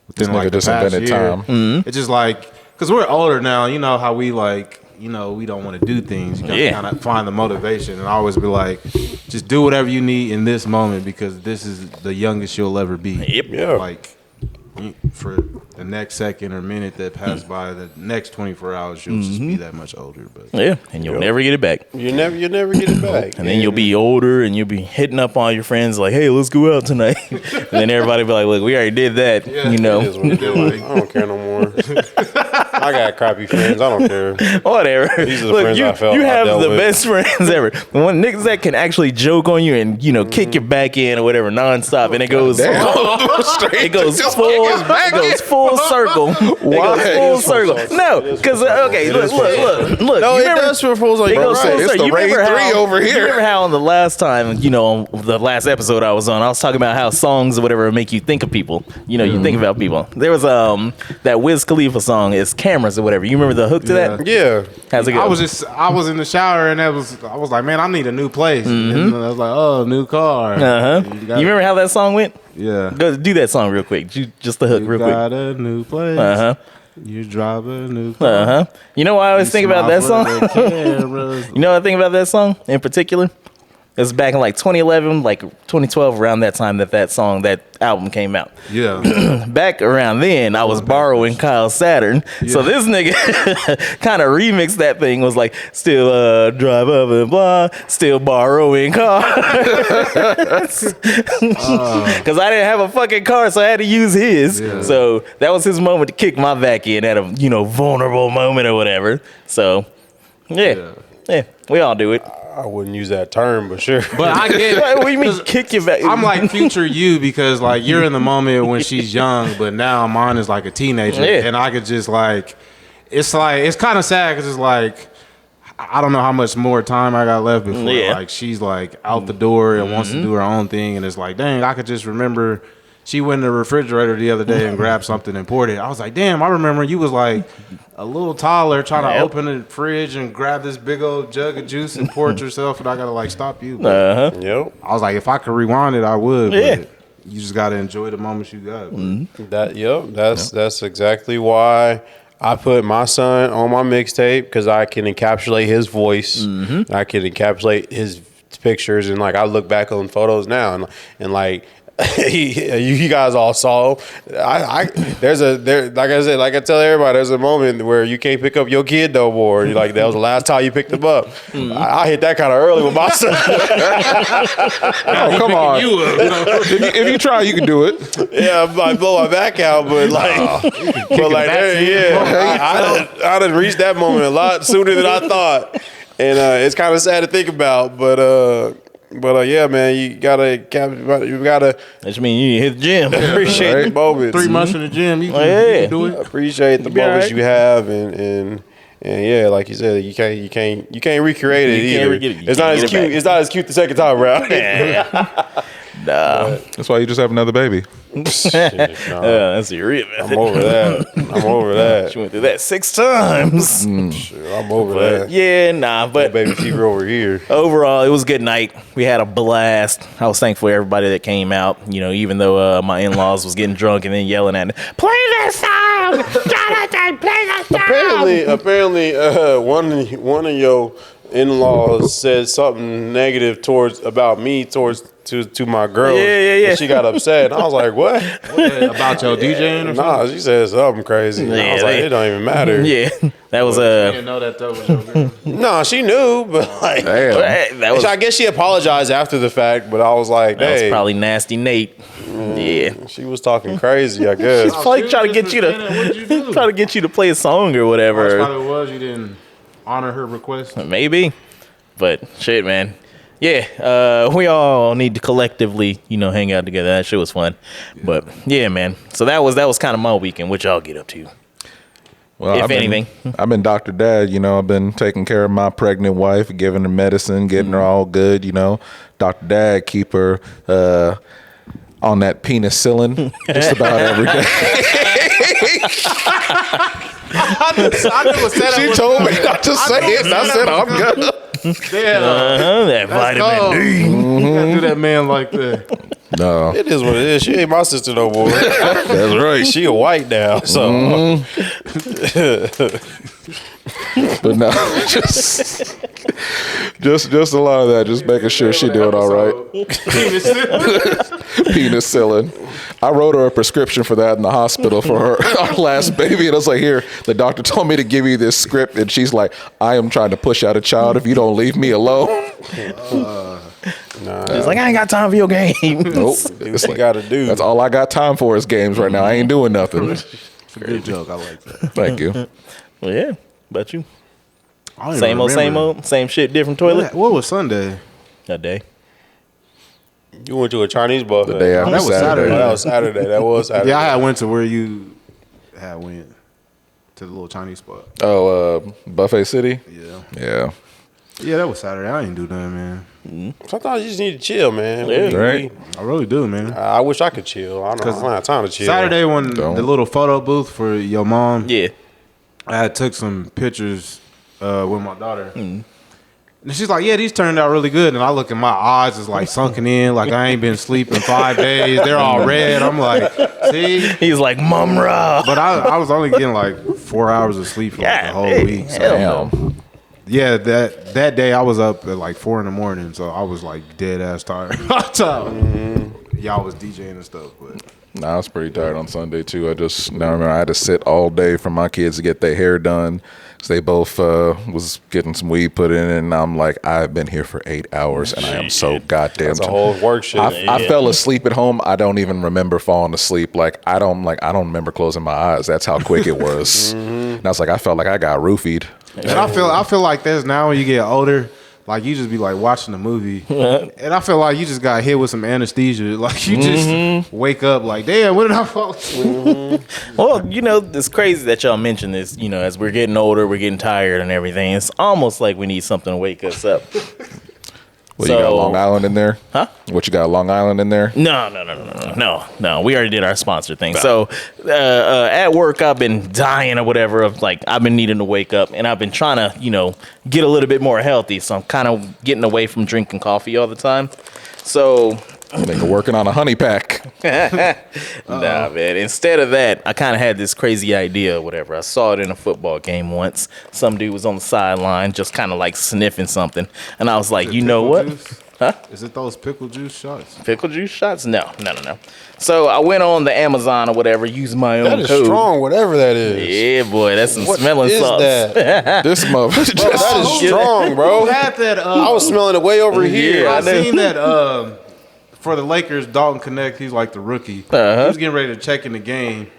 Speaker 4: Within
Speaker 2: This nigga
Speaker 4: like the
Speaker 2: just
Speaker 4: past
Speaker 2: invented
Speaker 4: year.
Speaker 2: time.
Speaker 1: Mm-hmm.
Speaker 4: It's just like, because we're older now, you know how we like, we don't want to do things. You gotta
Speaker 1: Yeah.
Speaker 4: kind of find the motivation, and I always be like, just do whatever you need in this moment, because this is the youngest you'll ever be.
Speaker 1: Yep.
Speaker 3: Yeah.
Speaker 4: Like for the next second or minute that passed by, the next 24 hours, you'll just be that much older. But
Speaker 1: Yeah, and you'll never get it back.
Speaker 3: You never get it back.
Speaker 1: And then you'll be older and you'll be hitting up all your friends like, hey, let's go out tonight. And then everybody be like, look, we already did that.
Speaker 4: Yeah,
Speaker 3: It is what it is. I don't care no more. I got crappy friends. I don't care.
Speaker 1: Whatever.
Speaker 3: These are the
Speaker 1: Look,
Speaker 3: friends
Speaker 1: you,
Speaker 3: I felt
Speaker 1: you
Speaker 3: I
Speaker 1: have
Speaker 3: dealt
Speaker 1: the
Speaker 3: with.
Speaker 1: best friends ever. When niggas that can actually joke on you and kick your back in or whatever nonstop, and it goes full circle.
Speaker 2: Why?
Speaker 1: It goes full circle. No, because okay, look.
Speaker 3: No,
Speaker 1: you
Speaker 3: it
Speaker 1: remember-
Speaker 3: does feel full like
Speaker 1: It goes full
Speaker 2: It's
Speaker 1: circle.
Speaker 2: the Raid 3 over
Speaker 1: You
Speaker 2: here.
Speaker 1: remember how on the last time, on the last episode I was on, I was talking about how songs or whatever make you think of people. You think about people. There was that Wiz Khalifa song, "It's Cameras" or whatever. You remember the hook to that?
Speaker 3: Yeah.
Speaker 1: How's it go?
Speaker 4: I was in the shower, and I was like, man, I need a new place. And I was like, oh, new car.
Speaker 1: You remember how that song went?
Speaker 4: Yeah.
Speaker 1: Go do that song real quick. Just the hook
Speaker 4: You
Speaker 1: real quick.
Speaker 4: got a new place. You drive a new car.
Speaker 1: You know why I always think about that song?
Speaker 4: Cameras.
Speaker 1: You know what I think about that song in particular? It was back in like 2011, like 2012, around that time that album came out.
Speaker 4: Yeah.
Speaker 1: Back around then, I was borrowing Kyle's Saturn. So this nigga kind of remixed that thing, was like, still drive up and blah, still borrowing car. Because I didn't have a fucking car, so I had to use his.
Speaker 4: Yeah.
Speaker 1: So that was his moment to kick my back in at a, vulnerable moment or whatever. So, yeah, we all do it.
Speaker 3: I wouldn't use that term, but sure.
Speaker 4: But I get
Speaker 1: What do you mean kick your back?
Speaker 4: I'm like future you, because like you're in the moment when she's young, but now mine is like a teenager,
Speaker 1: Yeah.
Speaker 4: and I could just like it's kind of sad because it's like I don't know how much more time I got left before like she's like out the door and wants to do her own thing, and it's like, dang, I could just remember she went in the refrigerator the other day and grabbed something and poured it. I was like, damn, I remember you was like a little toddler trying to open the fridge and grab this big old jug of juice and pour it yourself, and I gotta like stop you. But
Speaker 3: Yep.
Speaker 4: I was like, if I could rewind it, I would.
Speaker 1: Yeah.
Speaker 4: But you just gotta enjoy the moments you got.
Speaker 3: That's exactly why I put my son on my mixtape, because I can encapsulate his voice. I can encapsulate his pictures, and like I look back on photos now, and like you guys all saw. Like I said, like I tell everybody, there's a moment where you can't pick up your kid no more. You're like, that was the last time you picked him up. I hit that kind of early with my son.
Speaker 2: Oh, come on. If you try, you can do it.
Speaker 3: Yeah, I might blow my back out, but like, I done reached that moment a lot sooner than I thought, and it's kind of sad to think about, but yeah, man, you gotta.
Speaker 1: That mean you hit the gym.
Speaker 3: Appreciate the moments.
Speaker 4: 3 months in the gym, you can,
Speaker 1: Yeah.
Speaker 4: you can do it.
Speaker 3: Appreciate the
Speaker 1: be all
Speaker 3: moments
Speaker 1: right.
Speaker 3: you have, and yeah, like you said, you can't recreate it
Speaker 1: You can't
Speaker 3: either.
Speaker 1: re-get it. You
Speaker 3: It's not
Speaker 1: can't
Speaker 3: as
Speaker 1: get it
Speaker 3: cute.
Speaker 1: back.
Speaker 3: It's not as cute the second time around.
Speaker 1: Nah.
Speaker 2: That's why you just have another baby.
Speaker 1: That's your real method.
Speaker 3: I'm over that.
Speaker 1: She went through that 6 times.
Speaker 3: Shit, I'm over that.
Speaker 1: Yeah, nah, but
Speaker 3: Baby fever over here.
Speaker 1: overall, it was a good night. We had a blast. I was thankful for everybody that came out. You know, even though my in-laws was getting drunk and then yelling at me, "Play that song, Jonathan! Play that song!"
Speaker 3: Apparently, one of your in-laws said something negative about me to my girl.
Speaker 1: Yeah.
Speaker 3: And she got upset, and I was like, "What?"
Speaker 4: About your DJing or something?
Speaker 3: Nah, she said something crazy. And I was like, "It don't even matter."
Speaker 1: Yeah, that was
Speaker 4: I didn't know that was your girl.
Speaker 3: No, she knew, but like,
Speaker 2: Damn.
Speaker 1: that was
Speaker 3: I guess she apologized after the fact. But I was like,
Speaker 1: that was
Speaker 3: "Hey,
Speaker 1: probably Nasty Nate. Yeah.
Speaker 3: she was talking crazy." I guess.
Speaker 1: Probably trying to get you
Speaker 4: What did you do?
Speaker 1: try to get you to play a song or
Speaker 4: That's
Speaker 1: whatever.
Speaker 4: probably was. You didn't honor her request.
Speaker 1: Maybe, but shit, man. Yeah, we all need to collectively, hang out together. That shit was fun. But yeah, man. So that was kind of my weekend. What y'all get up to?
Speaker 2: Well,
Speaker 1: If anything.
Speaker 2: I've been Dr. Dad. I've been taking care of my pregnant wife, giving her medicine, getting her all good. Dr. Dad keep her on that penicillin just about every day.
Speaker 4: I never said
Speaker 2: She told me not to say it. And I said I'm good.
Speaker 4: Damn.
Speaker 1: That vitamin
Speaker 4: cold.
Speaker 1: D.
Speaker 4: You gotta do that man like that.
Speaker 2: No,
Speaker 3: It is what it is. She ain't my sister no more.
Speaker 2: that's right.
Speaker 3: She a white now, so
Speaker 2: But no, just a lot of that. Just making sure she doing all right. Penicillin. I wrote her a prescription for that in the hospital for our last baby, and I was like, "Here, the doctor told me to give you this script," and she's like, "I am trying to push out a child if you don't leave me alone."
Speaker 1: It's like, I ain't got time for your game.
Speaker 2: Nope.
Speaker 3: do
Speaker 2: It's
Speaker 3: what you
Speaker 2: like,
Speaker 3: gotta do.
Speaker 2: that's all I got time for is games right now. I ain't doing nothing.
Speaker 4: It's a good joke. I like that.
Speaker 2: Thank you.
Speaker 1: Well, yeah, but you.
Speaker 4: I don't even
Speaker 1: Same
Speaker 4: remember.
Speaker 1: old, same shit, different toilet.
Speaker 4: What was Sunday?
Speaker 1: That day.
Speaker 3: You went to a Chinese buffet.
Speaker 2: The day after
Speaker 4: That was
Speaker 2: Saturday.
Speaker 3: Oh, that was Saturday. That was Saturday.
Speaker 4: Yeah, I had went to where you had went to the little Chinese spot.
Speaker 2: Oh, Buffet City?
Speaker 4: Yeah.
Speaker 2: Yeah.
Speaker 4: Yeah, that was Saturday. I didn't do that, man.
Speaker 3: Sometimes you just need to chill, man.
Speaker 1: Yeah.
Speaker 2: Right.
Speaker 4: I really do, man.
Speaker 3: I wish I could chill. I don't have time to chill.
Speaker 4: Saturday when
Speaker 2: Don't.
Speaker 4: the little photo booth for your mom,
Speaker 1: Yeah.
Speaker 4: I had took some pictures with my daughter. And she's like, "Yeah, these turned out really good." And I look at my eyes is like sunken in, like I ain't been sleeping 5 days. They're all red. I'm like, see?
Speaker 1: He's like, Mumra.
Speaker 4: But I was only getting like 4 hours of sleep for like the whole week. So.
Speaker 2: Damn.
Speaker 4: Yeah, that day I was up at like 4 a.m, so I was like dead ass tired. Y'all was DJing and stuff, but
Speaker 2: I was pretty tired on Sunday too. I remember I had to sit all day for my kids to get their hair done. So they both was getting some weed put in, and I'm like, I've been here for 8 hours, and I am so goddamn
Speaker 3: That's a whole work shit.
Speaker 2: I fell asleep at home. I don't even remember falling asleep. I don't remember closing my eyes. That's how quick it was. And I was like, I felt like I got roofied.
Speaker 4: and I feel like that's now when you get older, like you just be like watching a movie, and I feel like you just got hit with some anesthesia. Like you just wake up like, damn, when did I fall asleep?
Speaker 1: Well, it's crazy that y'all mention this. As we're getting older, we're getting tired and everything. It's almost like we need something to wake us up.
Speaker 2: Well, you got Long Island in there?
Speaker 1: Huh?
Speaker 2: What, you got Long Island in there?
Speaker 1: No. We already did our sponsor thing. So at work, I've been dying or whatever of I've been needing to wake up, and I've been trying to, get a little bit more healthy. So I'm kind of getting away from drinking coffee all the time. So
Speaker 2: Nigga working on a honey pack.
Speaker 1: nah, man. Instead of that, I kind of had this crazy idea or whatever. I saw it in a football game once. Some dude was on the sideline just kind of sniffing something. And I was like, you know what?
Speaker 4: Juice?
Speaker 1: Huh?
Speaker 4: Is it those pickle juice shots?
Speaker 1: Pickle juice shots? No. So I went on the Amazon or whatever, using my own
Speaker 3: That is
Speaker 1: code.
Speaker 3: strong, whatever that is.
Speaker 1: Yeah, boy, that's some
Speaker 3: What
Speaker 1: smelling
Speaker 3: is
Speaker 1: salts.
Speaker 3: that?
Speaker 2: This motherfucker
Speaker 3: Bro, that is strong, bro.
Speaker 4: That
Speaker 3: I was smelling it way over here.
Speaker 1: Yeah,
Speaker 4: I
Speaker 1: I know.
Speaker 4: seen that for the Lakers, Dalton Connect, he's like the rookie. He was getting ready to check in the game,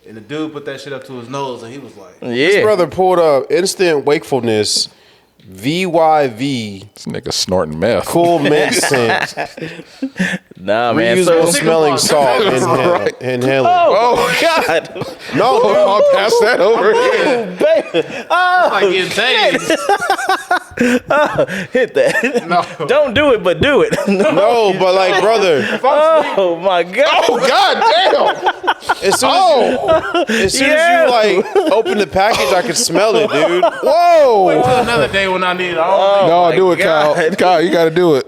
Speaker 4: and the dude put that shit up to his nose, and he was like,
Speaker 3: This
Speaker 1: Yeah.
Speaker 3: brother pulled up Instant Wakefulness VYV
Speaker 2: This nigga snorting meth.
Speaker 3: Cool Mint Scent.
Speaker 1: Nah, man.
Speaker 3: Reusable
Speaker 1: So,
Speaker 3: smelling salt. Inhale it.
Speaker 1: oh, God.
Speaker 3: No,
Speaker 2: I'll pass that over here.
Speaker 1: Baby. Oh,
Speaker 4: like getting tased.
Speaker 1: Hit that.
Speaker 4: No.
Speaker 1: Don't do it, but do it.
Speaker 3: No, but like, brother,
Speaker 1: Oh my god.
Speaker 2: Oh god damn!
Speaker 3: as soon as you like open the package, I can smell it, dude.
Speaker 2: Whoa!
Speaker 4: Another day when I need it.
Speaker 2: No,
Speaker 1: my
Speaker 2: do it,
Speaker 1: God.
Speaker 2: Kyle. Kyle, you got to do it.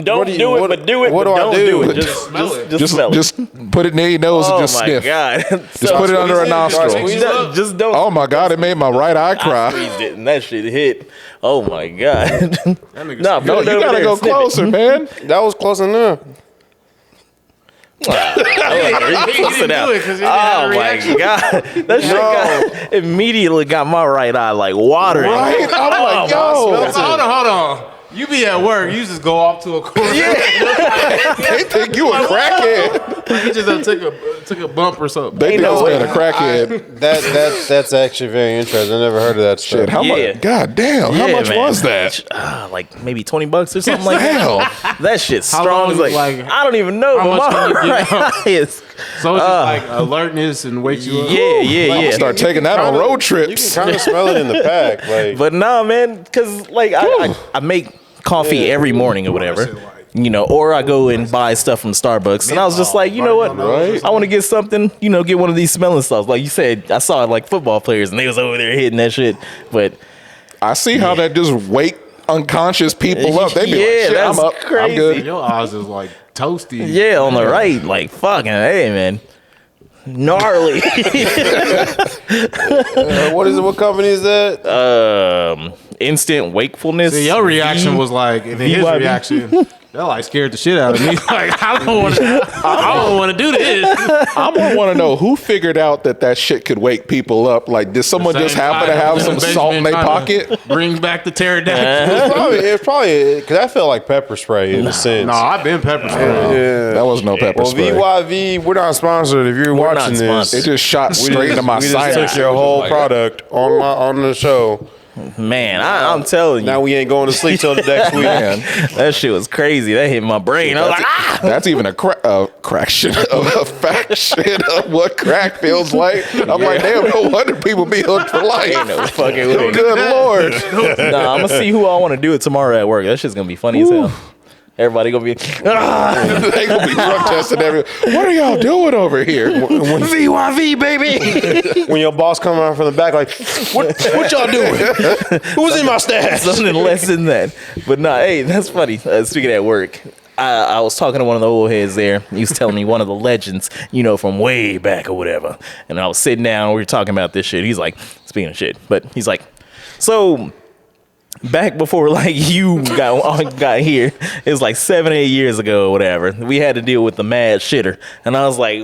Speaker 1: Don't do it, but do it.
Speaker 3: what
Speaker 1: but
Speaker 3: do I
Speaker 1: don't
Speaker 3: do?
Speaker 1: it. Just smell it. Just
Speaker 2: Just,
Speaker 1: smell it.
Speaker 2: just put it near your nose and just
Speaker 1: my
Speaker 2: sniff.
Speaker 1: god.
Speaker 2: Just put it under a nostril.
Speaker 1: Just don't.
Speaker 2: Oh my god, it made my right eye
Speaker 1: I
Speaker 2: cry.
Speaker 1: squeezed it and that shit hit. Oh my god. No,
Speaker 2: No, you gotta go closer, man.
Speaker 3: That was close enough.
Speaker 1: Close it out. Oh my god, that shit immediately got my right eye like watering.
Speaker 2: Right? I'm like, yo.
Speaker 4: Hold on. You be at work, you just go off to a corner.
Speaker 2: They think you a crackhead.
Speaker 4: You just took a bump or something.
Speaker 2: They think
Speaker 1: no
Speaker 2: this
Speaker 1: way.
Speaker 2: man a crackhead.
Speaker 3: That's actually very interesting. I never heard of that stuff.
Speaker 2: Shit, how
Speaker 1: Yeah.
Speaker 2: much? God damn, how much
Speaker 1: man.
Speaker 2: was that?
Speaker 1: Like maybe $20 or something like
Speaker 2: Hell.
Speaker 1: that. That shit's
Speaker 4: How
Speaker 1: strong.
Speaker 4: long
Speaker 1: It's
Speaker 4: is,
Speaker 1: like,
Speaker 4: like,
Speaker 1: I don't even know.
Speaker 4: how
Speaker 1: But
Speaker 4: much
Speaker 1: my
Speaker 4: can you get
Speaker 1: right eye is.
Speaker 4: So it's just like alertness and wakes you up.
Speaker 1: Yeah.
Speaker 2: Start taking that on road
Speaker 3: You can
Speaker 2: trips.
Speaker 3: kind of smell it in the pack. Like,
Speaker 1: But nah, man, because like I make coffee every morning or whatever. You know, or I go and buy stuff from Starbucks, and I was just like, you know what?
Speaker 2: Right.
Speaker 1: I want to get something, you know, get one of these smelling stuff. Like you said, I saw like football players, and they was over there hitting that shit. But
Speaker 2: I see how that just wake unconscious people up. They be like,
Speaker 1: Yeah,
Speaker 2: shit,
Speaker 1: that's
Speaker 2: I'm up.
Speaker 1: crazy.
Speaker 2: I'm good.
Speaker 4: Your eyes is like toasty.
Speaker 1: yeah, on the right, like fucking hey, man, gnarly.
Speaker 3: what is it? What company is that?
Speaker 1: Instant wakefulness.
Speaker 4: See, your reaction was like, and then his
Speaker 1: VYB.
Speaker 4: reaction, that like scared the shit out of me. Like, I don't want to do this.
Speaker 2: I want to know who figured out that shit could wake people up. Like, did someone just happen to have some salt in their pocket?
Speaker 4: Bring back the pterodactyl.
Speaker 3: It's probably because I felt like pepper spray in a sense.
Speaker 4: No, I've been pepper spray.
Speaker 3: Yeah.
Speaker 2: That was no pepper
Speaker 3: Well,
Speaker 2: spray.
Speaker 3: VYV, we're not sponsored. If you're
Speaker 1: We're not
Speaker 3: watching this,
Speaker 1: sponsored.
Speaker 2: It just shot straight into my
Speaker 3: we just
Speaker 2: sinus.
Speaker 3: took your whole product on the show.
Speaker 1: Man, I'm telling you,
Speaker 3: Now we ain't going to sleep till the next week.
Speaker 2: Man,
Speaker 1: that shit was crazy. That hit my brain. I was like, ah.
Speaker 2: that's even a fraction of a fraction of what crack feels like. I'm like, damn, no wonder people be hooked for life.
Speaker 1: No fucking way.
Speaker 2: Good lord.
Speaker 1: Nah, I'm gonna see who I want to do it tomorrow at work. That shit's gonna be funny as hell. Everybody gonna be
Speaker 2: They gonna be drug testing everyone. What are y'all doing over here?
Speaker 1: VYV baby.
Speaker 3: When your boss come around from the back, like, what y'all doing? Who's in my stash?
Speaker 1: Something less than that. But nah, hey, that's funny. Speaking at work, I was talking to one of the old heads there. He was telling me one of the legends, you know, from way back or whatever. And I was sitting down, we were talking about this shit. He's like, speaking of shit, but he's like, so back before like you got here, it was like 7-8 years ago or whatever. We had to deal with the mad shitter, and I was like,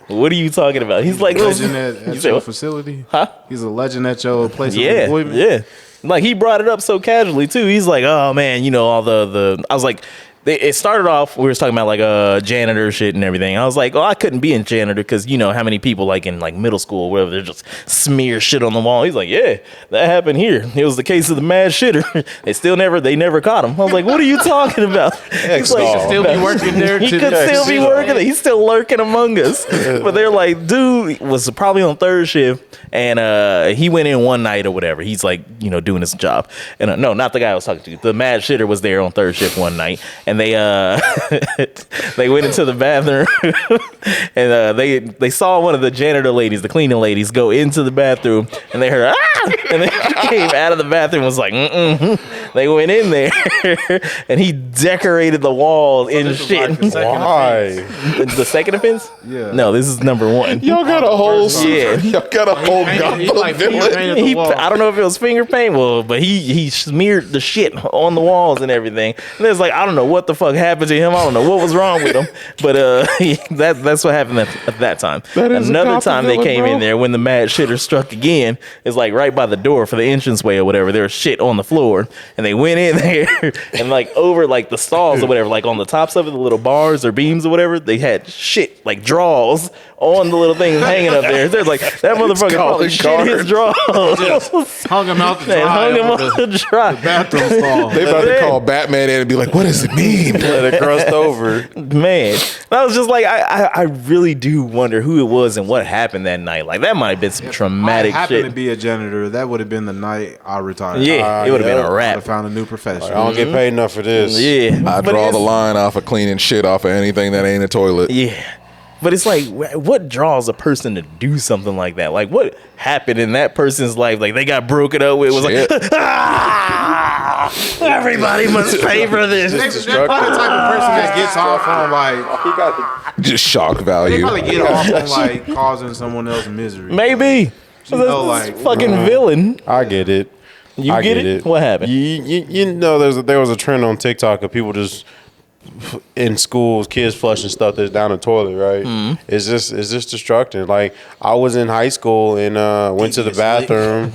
Speaker 1: "What are you talking about?" He's like,
Speaker 4: Legend at
Speaker 1: You said
Speaker 4: your
Speaker 1: what?
Speaker 4: facility?
Speaker 1: Huh?
Speaker 4: He's a legend at your place of
Speaker 1: Yeah,
Speaker 4: employment?
Speaker 1: yeah. Like he brought it up so casually too. He's like, "Oh man, you know all the." I was like, it started off. We were talking about like janitor shit and everything. I was like, "Oh, I couldn't be a janitor because you know how many people like in like middle school or whatever they just smear shit on the wall." He's like, "Yeah, that happened here. It was the case of the mad shitter. They never caught him." I was like, "What are you talking about?" He's like,
Speaker 4: He could still be working there.
Speaker 1: he
Speaker 4: to
Speaker 1: could
Speaker 4: this
Speaker 1: still be
Speaker 4: day.
Speaker 1: working there. He's still lurking among us. But they're like, dude was probably on third shift, and he went in one night or whatever. He's like, you know, doing his job. And no, not the guy I was talking to. The mad shitter was there on third shift one night, and they they went into the bathroom, and they saw one of the janitor ladies, the cleaning ladies, go into the bathroom, and they heard ah, and they came out of the bathroom. Was like, They went in there, and he decorated the walls in shit.
Speaker 4: Like the second offense.
Speaker 1: The second offense?
Speaker 4: Yeah.
Speaker 1: No, this is number one.
Speaker 2: Y'all got a whole
Speaker 1: Yeah.
Speaker 2: Y'all got a whole
Speaker 4: He
Speaker 2: Gotham
Speaker 4: like finger
Speaker 2: villain.
Speaker 4: painted the
Speaker 1: He,
Speaker 4: wall.
Speaker 1: I don't know if it was finger paint, but he smeared the shit on the walls and everything. And it's like, I don't know what the fuck happened to him. I don't know what was wrong with him. But that's what happened at that time.
Speaker 2: That is a
Speaker 1: Another
Speaker 2: Gotham
Speaker 1: time they
Speaker 2: villain,
Speaker 1: came
Speaker 2: bro.
Speaker 1: in there when the mad shitter struck again. It's like right by the door for the entranceway or whatever. There was shit on the floor, and they went in there and like over like the stalls or whatever, like on the tops of it, the little bars or beams or whatever, they had shit like draws on the little things hanging up there. They're like, that motherfucker probably shit his drawers.
Speaker 4: Hung him out the
Speaker 1: They
Speaker 4: dry.
Speaker 1: hung him
Speaker 4: over
Speaker 1: on the dry.
Speaker 4: the bathroom stall.
Speaker 2: They about to call Batman in and be like, "What does it mean?"
Speaker 3: Let it crust over.
Speaker 1: Man, I was just like, I really do wonder who it was and what happened that night. Like, that might have been some traumatic
Speaker 4: I happened to
Speaker 1: shit.
Speaker 4: be a janitor. That would have been the night I retired.
Speaker 1: Yeah, it would have been a
Speaker 4: I would
Speaker 1: wrap.
Speaker 4: have found a new profession.
Speaker 3: I don't get paid enough for this.
Speaker 1: Yeah,
Speaker 2: I
Speaker 1: But
Speaker 2: draw
Speaker 1: it's-
Speaker 2: the line off of cleaning shit off of anything that ain't a toilet.
Speaker 1: Yeah. But it's like, what draws a person to do something like that? Like, what happened in that person's life? Like, they got broken up with. It was
Speaker 2: Shit.
Speaker 1: like, everybody must pay for this.
Speaker 4: They're probably the type of person that gets off on like
Speaker 2: Just shock
Speaker 4: they
Speaker 2: value.
Speaker 4: probably get off on like causing someone else misery.
Speaker 1: Maybe.
Speaker 4: You know, like
Speaker 1: Fucking villain.
Speaker 3: I get it.
Speaker 1: You
Speaker 3: I
Speaker 1: get it? What happened?
Speaker 3: You know, there was a trend on TikTok of people just in schools, kids flushing stuff that's down the toilet, right?
Speaker 1: Mm-hmm.
Speaker 3: It's just destructive. Like, I was in high school and went to the bathroom.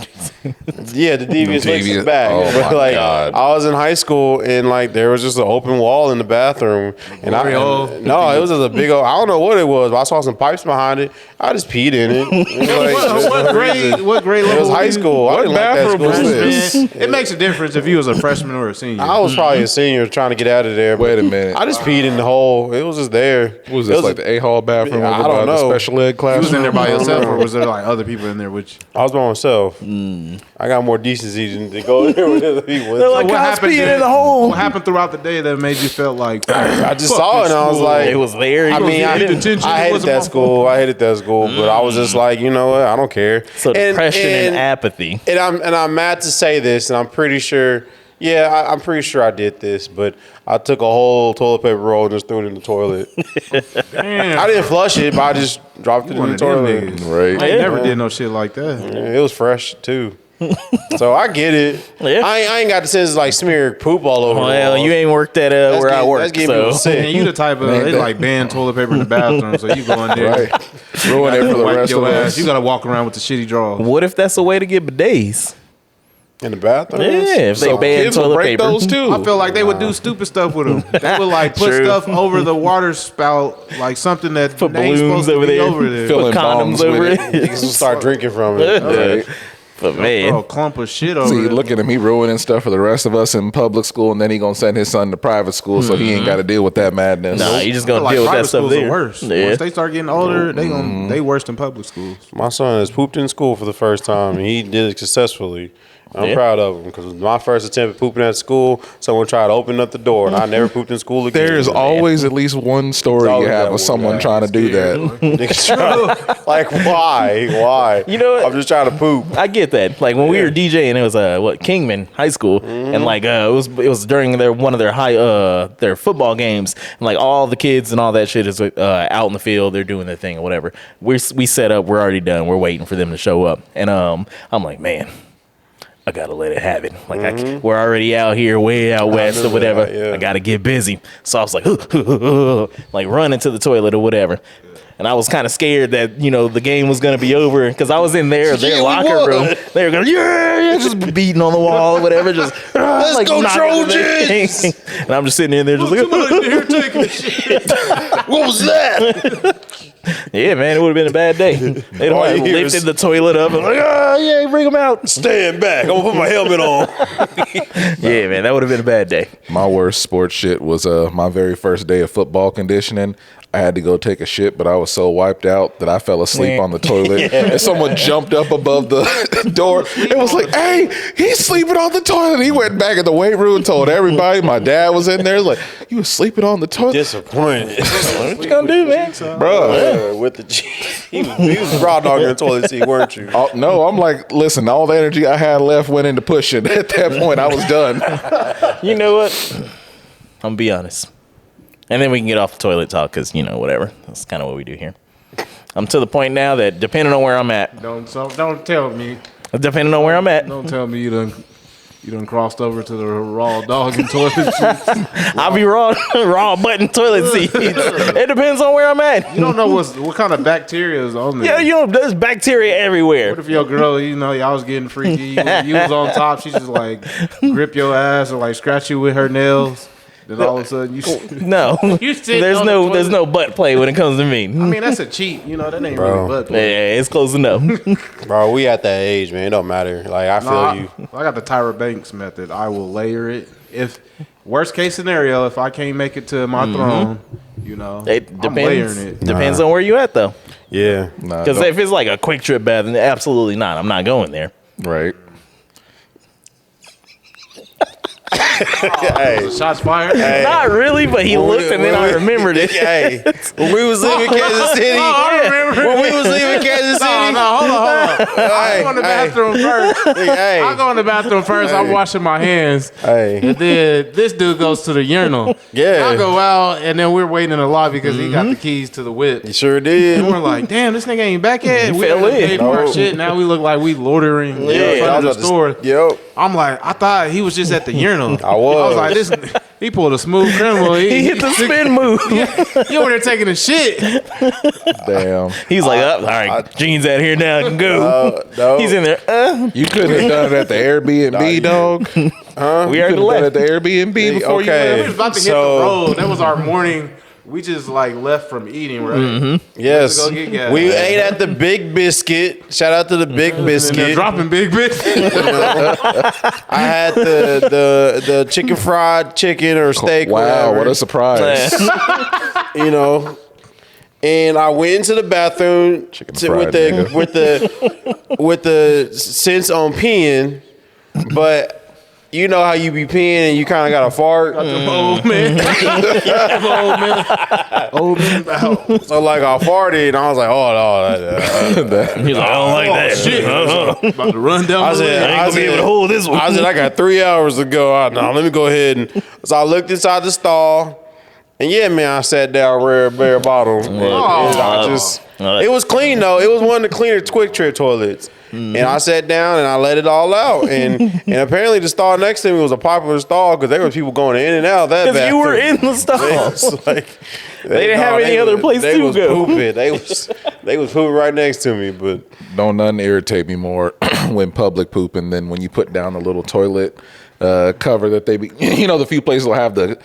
Speaker 3: Yeah, the devious licks
Speaker 2: Devious-
Speaker 3: is back.
Speaker 2: oh
Speaker 3: But,
Speaker 2: my
Speaker 3: like,
Speaker 2: God.
Speaker 3: I was in high school and like there was just an open wall in the bathroom, and
Speaker 4: Oreo.
Speaker 3: no, it was just a big old. I don't know what it was, but I saw some pipes behind it. I just peed in it.
Speaker 4: what grade? What grade
Speaker 3: It
Speaker 4: level?
Speaker 3: was high school. I
Speaker 2: What
Speaker 3: didn't like that
Speaker 2: bathroom
Speaker 3: school.
Speaker 2: was this?
Speaker 4: Man, it makes a difference if you was a freshman or a senior.
Speaker 3: I was probably a senior trying to get out of there. but
Speaker 2: Wait a minute.
Speaker 3: I just peed in the hole. It was just there.
Speaker 2: What was
Speaker 3: It
Speaker 2: this, like the A-Hall bathroom
Speaker 3: I
Speaker 2: over by
Speaker 3: don't
Speaker 2: the
Speaker 3: know.
Speaker 2: special ed class?
Speaker 4: You was in there by yourself, or was there like other people in there with you?
Speaker 3: I was by myself. I got more decency than to go in there with other people.
Speaker 1: They're like, "God's peeing in the hole."
Speaker 4: What happened throughout the day that made you feel like
Speaker 3: I just
Speaker 4: fuck
Speaker 3: saw it
Speaker 4: this
Speaker 3: and I was
Speaker 4: school?
Speaker 3: like,
Speaker 1: It was there.
Speaker 3: I mean, I
Speaker 4: detention, it
Speaker 3: hated
Speaker 4: wasn't
Speaker 3: that
Speaker 4: my
Speaker 3: school. I hated that school, but I was just like, you know what? I don't care.
Speaker 1: So depression and apathy.
Speaker 3: And I'm mad to say this, and I'm pretty sure. Yeah, I'm pretty sure I did this, but I took a whole toilet paper roll and just threw it in the toilet.
Speaker 4: damn.
Speaker 3: I didn't flush it, but I just dropped it
Speaker 4: One
Speaker 3: in the
Speaker 4: of them
Speaker 3: toilet.
Speaker 4: niggas.
Speaker 2: Right.
Speaker 4: I ain't
Speaker 1: Yeah.
Speaker 4: never did no shit like that.
Speaker 3: Yeah, it was fresh too. So I get it.
Speaker 1: Yeah.
Speaker 3: I ain't got the sense to like smear poop all over. the
Speaker 1: Well,
Speaker 3: walls.
Speaker 1: you ain't worked at where I work,
Speaker 3: That's getting
Speaker 1: so.
Speaker 3: people sick.
Speaker 4: And you the type of they like ban toilet paper in the bathroom, so you go in there,
Speaker 2: Right. Ruin it for the
Speaker 4: wipe
Speaker 2: rest of
Speaker 4: your ass.
Speaker 2: us.
Speaker 4: You gotta walk around with the shitty drawers.
Speaker 1: What if that's a way to get bidets?
Speaker 3: In the bathroom.
Speaker 1: Yeah, if they
Speaker 2: So
Speaker 1: ban
Speaker 2: kids will
Speaker 1: toilet
Speaker 2: break
Speaker 1: paper.
Speaker 2: those too.
Speaker 4: I feel like they would do stupid stuff with them. They would like put
Speaker 1: True.
Speaker 4: stuff over the water spout, like something that
Speaker 1: Put
Speaker 4: ain't
Speaker 1: balloons
Speaker 4: supposed to
Speaker 1: over
Speaker 4: be
Speaker 1: there.
Speaker 4: over there.
Speaker 2: Fill
Speaker 1: Put
Speaker 2: in
Speaker 1: condoms
Speaker 2: bongs
Speaker 1: over
Speaker 2: with
Speaker 1: it.
Speaker 3: Niggas will start drinking from it.
Speaker 2: Right.
Speaker 1: But
Speaker 4: Throw a
Speaker 1: man,
Speaker 4: clump of shit over
Speaker 2: See,
Speaker 4: there.
Speaker 2: look at him. He ruining stuff for the rest of us in public school, and then he gonna send his son to private school, so he ain't got to deal with that madness.
Speaker 1: nah, you just
Speaker 4: I feel
Speaker 1: gonna
Speaker 4: like
Speaker 1: deal with that
Speaker 4: private
Speaker 1: stuff
Speaker 4: schools are
Speaker 1: there.
Speaker 4: worse.
Speaker 1: Yeah.
Speaker 4: Once they start getting older, they worse than public schools.
Speaker 3: My son has pooped in school for the first time, and he did it successfully. I'm
Speaker 1: Yeah.
Speaker 3: proud of him because my first attempt at pooping at school, someone tried to open up the door, and I never pooped in school again.
Speaker 2: There's always at least one story
Speaker 3: always
Speaker 2: you have
Speaker 3: that
Speaker 2: of
Speaker 3: one
Speaker 2: someone
Speaker 3: guy.
Speaker 2: trying to do that.
Speaker 3: Like, why? Why?
Speaker 1: You know what?
Speaker 3: I'm just trying to poop.
Speaker 1: I get that. Like when we were DJing, it was Kingman High School, and like it was during one of their football games, and like all the kids and all that shit is out in the field, they're doing their thing or whatever. We set up, we're already done, we're waiting for them to show up, and I'm like, man, I gotta let it happen. Like we're already out here, way out west or whatever.
Speaker 3: that, yeah.
Speaker 1: I gotta get busy. So I was like, like running to the toilet or whatever. And I was kind of scared that the game was gonna be over because I was in their locker room. They were going, yeah, just beating on the wall or whatever. Just let's
Speaker 3: go
Speaker 1: knocking
Speaker 3: Trojans!
Speaker 1: everything. And I'm just sitting in there, just like,
Speaker 3: What was that?
Speaker 1: yeah, man, it would have been a bad day. They'd
Speaker 3: All
Speaker 1: have
Speaker 3: you hear
Speaker 1: lifted
Speaker 3: is-
Speaker 1: the toilet up and like, oh yeah, bring them out.
Speaker 3: Stand back. I'm gonna put my helmet on.
Speaker 1: Yeah, man, that would have been a bad day.
Speaker 2: My worst sports shit was my very first day of football conditioning. I had to go take a shit, but I was so wiped out that I fell asleep on the toilet. And someone jumped up above the door. It was like, hey, he's sleeping on the toilet. He went back in the weight room and told everybody. My dad was in there. Like, you was sleeping on the toilet?
Speaker 3: Disappointed.
Speaker 1: What you gonna do, man?
Speaker 2: Bro.
Speaker 3: With the he was raw dog in the toilet seat, weren't you?
Speaker 2: Oh, no, I'm like, listen, all the energy I had left went into pushing. At that point, I was done.
Speaker 1: You know what? I'm gonna be honest. And then we can get off the toilet talk because, whatever. That's kind of what we do here. I'm to the point now that depending on where I'm at,
Speaker 4: Don't tell me.
Speaker 1: depending on where I'm at,
Speaker 4: Don't tell me you done crossed over to the raw dog and toilet seats.
Speaker 1: I'll be raw button toilet seats. It depends on where I'm at.
Speaker 4: You don't know what kind of bacteria is on there.
Speaker 1: Yeah, there's bacteria everywhere.
Speaker 4: What if your girl, y'all was getting freaky, you was on top, she just like grip your ass or like scratch you with her nails. Then all of a sudden you
Speaker 1: No,
Speaker 4: You sit
Speaker 1: there's
Speaker 4: on the
Speaker 1: no
Speaker 4: toilet.
Speaker 1: butt play when it comes to me.
Speaker 4: I mean, that's a cheat. You know, that ain't
Speaker 3: Bro.
Speaker 4: really butt play.
Speaker 1: Yeah, it's close enough.
Speaker 3: Bro, we at that age, man. It don't matter. Like, I feel you.
Speaker 4: I got the Tyra Banks method. I will layer it. If worst case scenario, if I can't make it to my throne, you know,
Speaker 1: It
Speaker 4: I'm layering
Speaker 1: depends.
Speaker 4: it.
Speaker 1: Depends on where you at though.
Speaker 3: Yeah.
Speaker 2: Nah,
Speaker 1: Because
Speaker 2: don't-
Speaker 1: if it's like a quick trip bath, then absolutely not. I'm not going there.
Speaker 2: right.
Speaker 3: Hey.
Speaker 4: Shots fired.
Speaker 1: Not really, but he looked and then I remembered it.
Speaker 3: Hey, when we was leaving Kansas City,
Speaker 4: I remember.
Speaker 3: when we was leaving Kansas City,
Speaker 4: No, hold on. I go in the bathroom first.
Speaker 3: Hey,
Speaker 4: I go in the bathroom first. I'm washing my hands.
Speaker 3: hey,
Speaker 4: And then this dude goes to the urinal.
Speaker 3: Yeah.
Speaker 4: I go out, and then we're waiting in the lobby because he got the keys to the whip.
Speaker 3: you sure
Speaker 4: And
Speaker 3: did.
Speaker 4: we're like, damn, this nigga ain't back yet. We
Speaker 1: fell
Speaker 4: had to
Speaker 1: in.
Speaker 4: pay for our
Speaker 3: No.
Speaker 4: shit. Now we look like we loitering in
Speaker 3: I
Speaker 4: front
Speaker 3: was
Speaker 4: of the store.
Speaker 3: Yep.
Speaker 4: I'm like, I thought he was just at the urinal.
Speaker 3: I was.
Speaker 4: like, this. He pulled a smooth criminal.
Speaker 1: He hit the spin move.
Speaker 4: You over there taking a shit.
Speaker 2: Damn.
Speaker 1: He's like, oh, all right, Gene's out here now. I can go.
Speaker 3: No.
Speaker 1: He's in there.
Speaker 2: You couldn't have done it at the Airbnb, dog.
Speaker 1: We
Speaker 2: You
Speaker 1: already
Speaker 2: could have done it
Speaker 1: left.
Speaker 2: at the Airbnb before you
Speaker 3: okay.
Speaker 4: We
Speaker 2: left.
Speaker 4: was about to hit the road. That was our morning. We just like left from eating, right?
Speaker 3: Yes.
Speaker 4: Went to go get gas.
Speaker 3: We ate at the Big Biscuit. Shout out to the Big
Speaker 4: And they're
Speaker 3: Biscuit.
Speaker 4: dropping big bitch.
Speaker 3: I had the chicken fried chicken or steak.
Speaker 2: Wow,
Speaker 3: whatever,
Speaker 2: what a surprise.
Speaker 3: you know. And I went into the bathroom
Speaker 2: fried nigga.
Speaker 3: with the sense on peeing, but you know how you be peeing and you kind of got a fart.
Speaker 4: Old man. Old man.
Speaker 3: So like I farted and I was like, oh no.
Speaker 1: He's like, I don't like that.
Speaker 4: Shit. About to run down
Speaker 3: I
Speaker 4: the
Speaker 3: said,
Speaker 1: I ain't gonna be able to hold this one.
Speaker 3: I said, I got 3 hours to go. No, let me go ahead and. So I looked inside the stall, and yeah, man, I sat down bare bottom. And it was clean though. It was one of the cleaner Quick Trip toilets. And I sat down and I let it all out. And apparently the stall next to me was a popular stall because there were people going in and out of that
Speaker 1: Because
Speaker 3: bathroom.
Speaker 1: you were in the stall.
Speaker 3: It's like,
Speaker 1: They didn't have any other place
Speaker 3: they
Speaker 1: to
Speaker 3: was
Speaker 1: go.
Speaker 3: Pooping. They was pooping right next to me, but.
Speaker 2: Don't nothing irritate me more when public pooping than when you put down a little toilet cover that they be, you know, the few places will have the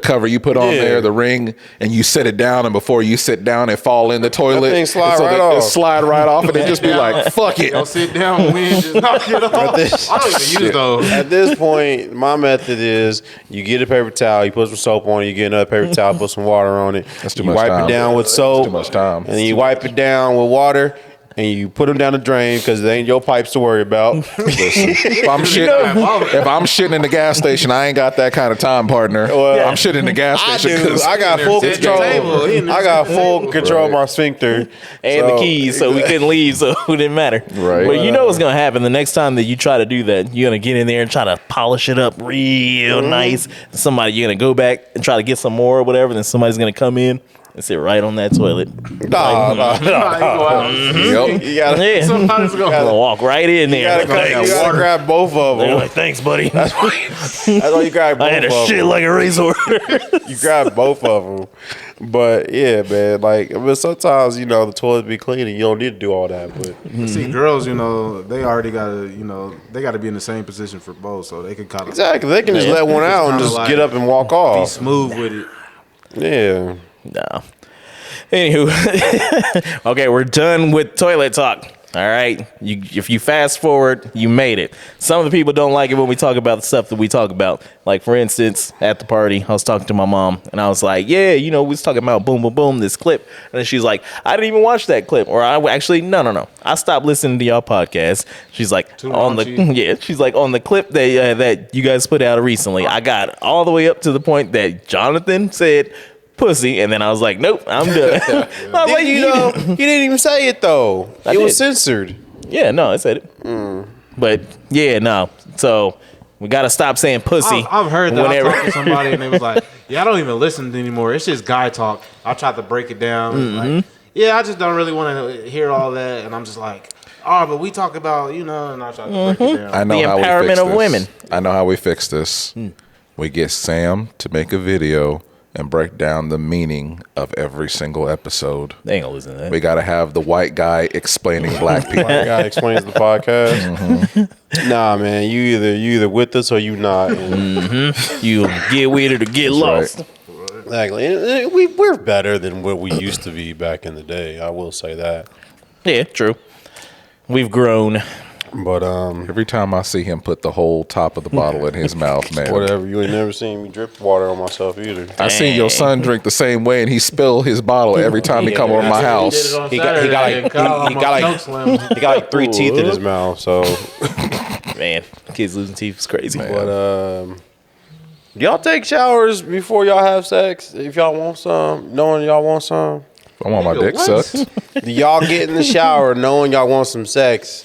Speaker 2: cover you put on there, the ring, and you set it down, and before you sit down, it fall in the toilet.
Speaker 3: thing slide
Speaker 2: And so
Speaker 3: right
Speaker 2: they-
Speaker 3: off.
Speaker 2: it slide right off, and they just be like, fuck it.
Speaker 4: Y'all sit down, wind, just knock it off. I don't even use those.
Speaker 3: At this point, my method is you get a paper towel, you put some soap on it, you get another paper towel, put some water on it.
Speaker 2: That's too
Speaker 3: you
Speaker 2: much
Speaker 3: wipe
Speaker 2: time.
Speaker 3: it down with soap.
Speaker 2: Too much time.
Speaker 3: And then you wipe it down with water. And you put them down the drain because it ain't your pipes to worry about.
Speaker 2: Listen, if I'm shitting in the gas station, I ain't got that kind of time, partner.
Speaker 3: Well,
Speaker 2: I'm shitting in the gas
Speaker 3: I
Speaker 2: station.
Speaker 3: do.
Speaker 2: 'cause-
Speaker 3: I got full
Speaker 4: Sit at the
Speaker 3: control.
Speaker 4: table. He in there
Speaker 3: I got
Speaker 4: sitting at the
Speaker 3: full
Speaker 4: table.
Speaker 3: control of my sphincter
Speaker 1: And the keys, so we couldn't leave, so it didn't matter.
Speaker 2: Right.
Speaker 1: But you know what's gonna happen the next time that you try to do that. You're gonna get in there and try to polish it up real nice. You're gonna go back and try to get some more or whatever. Then somebody's gonna come in and sit right on that toilet.
Speaker 3: Nah.
Speaker 2: Yep.
Speaker 3: You gotta,
Speaker 1: Yeah,
Speaker 4: Somebody's
Speaker 1: gonna walk right in there.
Speaker 3: you gotta grab both of
Speaker 1: They're
Speaker 3: them.
Speaker 1: like, thanks, buddy.
Speaker 3: That's why you grab both
Speaker 1: I had
Speaker 3: of
Speaker 1: a
Speaker 3: them.
Speaker 1: shit like a razor.
Speaker 3: You grab both of them. But yeah, man, like, I mean, sometimes, you know, the toilet be clean and you don't need to do all that. But
Speaker 4: See, girls, you know, they already got to, you know, they got to be in the same position for both, so they can kind of
Speaker 3: exactly, they can just let one out and
Speaker 4: kinda
Speaker 3: just
Speaker 4: like
Speaker 3: get up and walk
Speaker 4: be
Speaker 3: off.
Speaker 4: smooth with it.
Speaker 3: Yeah.
Speaker 1: No. Anywho, okay, we're done with toilet talk. All right, if you fast forward, you made it. Some of the people don't like it when we talk about the stuff that we talk about. Like, for instance, at the party, I was talking to my mom, and I was like, yeah, you know, we was talking about boom, boom, boom, this clip. And then she's like, I didn't even watch that clip. Or I actually, no. I stopped listening to y'all podcast. She's like, she's like, on the clip that you guys put out recently, I got all the way up to the point that Jonathan said pussy, and then I was like, nope, I'm done. I was like,
Speaker 3: You know, he didn't even say it though.
Speaker 1: I
Speaker 3: It was
Speaker 1: did.
Speaker 3: censored.
Speaker 1: yeah, no, I said it. But yeah, no. So we got to stop saying pussy.
Speaker 4: I've heard that.
Speaker 1: whenever.
Speaker 4: I talked to somebody and they was like, yeah, I don't even listen anymore. It's just guy talk. I tried to break it down. Like, yeah, I just don't really want to hear all that. And I'm just like, oh, but we talk about, you know, and I tried to break it down.
Speaker 2: I know
Speaker 1: The
Speaker 2: how
Speaker 1: empowerment
Speaker 2: we fix
Speaker 1: of
Speaker 2: this.
Speaker 1: women.
Speaker 2: I know how we fix this. We get Sam to make a video and break down the meaning of every single episode.
Speaker 1: They ain't gonna listen to that.
Speaker 2: We got to have the white guy explaining black people.
Speaker 3: White guy explains the podcast. Nah, man, you either with us or you not.
Speaker 1: You get with it or get lost.
Speaker 2: right.
Speaker 3: Exactly. And we're better than what we used to be back in the day. I will say that.
Speaker 1: Yeah, true. We've grown.
Speaker 3: But
Speaker 2: Every time I see him put the whole top of the bottle in his mouth, man.
Speaker 3: whatever. You ain't never seen me drip water on myself either.
Speaker 2: I seen your son drink the same way, and he spill his bottle every time he come over my house.
Speaker 3: He got like 3 teeth in his mouth. So,
Speaker 1: Man, kids losing teeth is crazy.
Speaker 3: but do y'all take showers before y'all have sex? If y'all want some, knowing y'all want some,
Speaker 2: I want my dick sucked.
Speaker 3: do y'all get in the shower knowing y'all want some sex,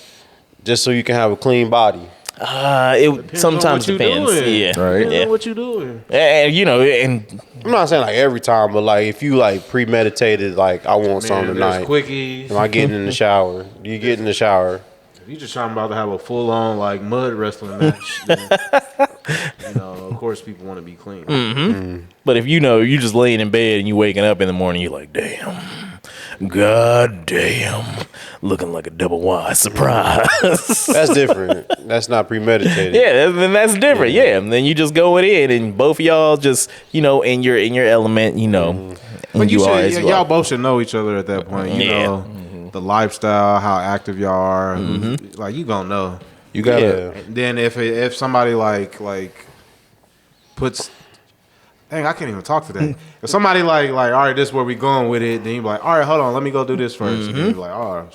Speaker 3: just so you can have a clean body?
Speaker 1: It sometimes depends. Yeah,
Speaker 2: Right.
Speaker 1: Yeah.
Speaker 4: What you doing?
Speaker 1: And and
Speaker 3: I'm not saying like every time, but like if you like premeditated, like I want some tonight.
Speaker 4: Quickies.
Speaker 3: Am I getting in the shower? Do you get in the shower?
Speaker 4: If you just trying about to have a full on like mud wrestling match, then, of course people want to be clean.
Speaker 1: but if you just laying in bed and you waking up in the morning, you're like, damn, god damn, looking like a double Y surprise.
Speaker 3: That's different. That's not premeditated.
Speaker 1: Yeah, then that's different. Yeah, and then you just go in and both of y'all just in your element,
Speaker 4: But
Speaker 1: you are as well.
Speaker 4: y'all both should know each other at that point. You
Speaker 1: Yeah.
Speaker 4: know the lifestyle, how active y'all are. Like you gonna know.
Speaker 2: You gotta.
Speaker 3: Yeah.
Speaker 4: And then if somebody like puts, dang, I can't even talk today. If somebody like, all right, this is where we going with it, then you be like, all right, hold on, let me go do this first. And then you be like, oh,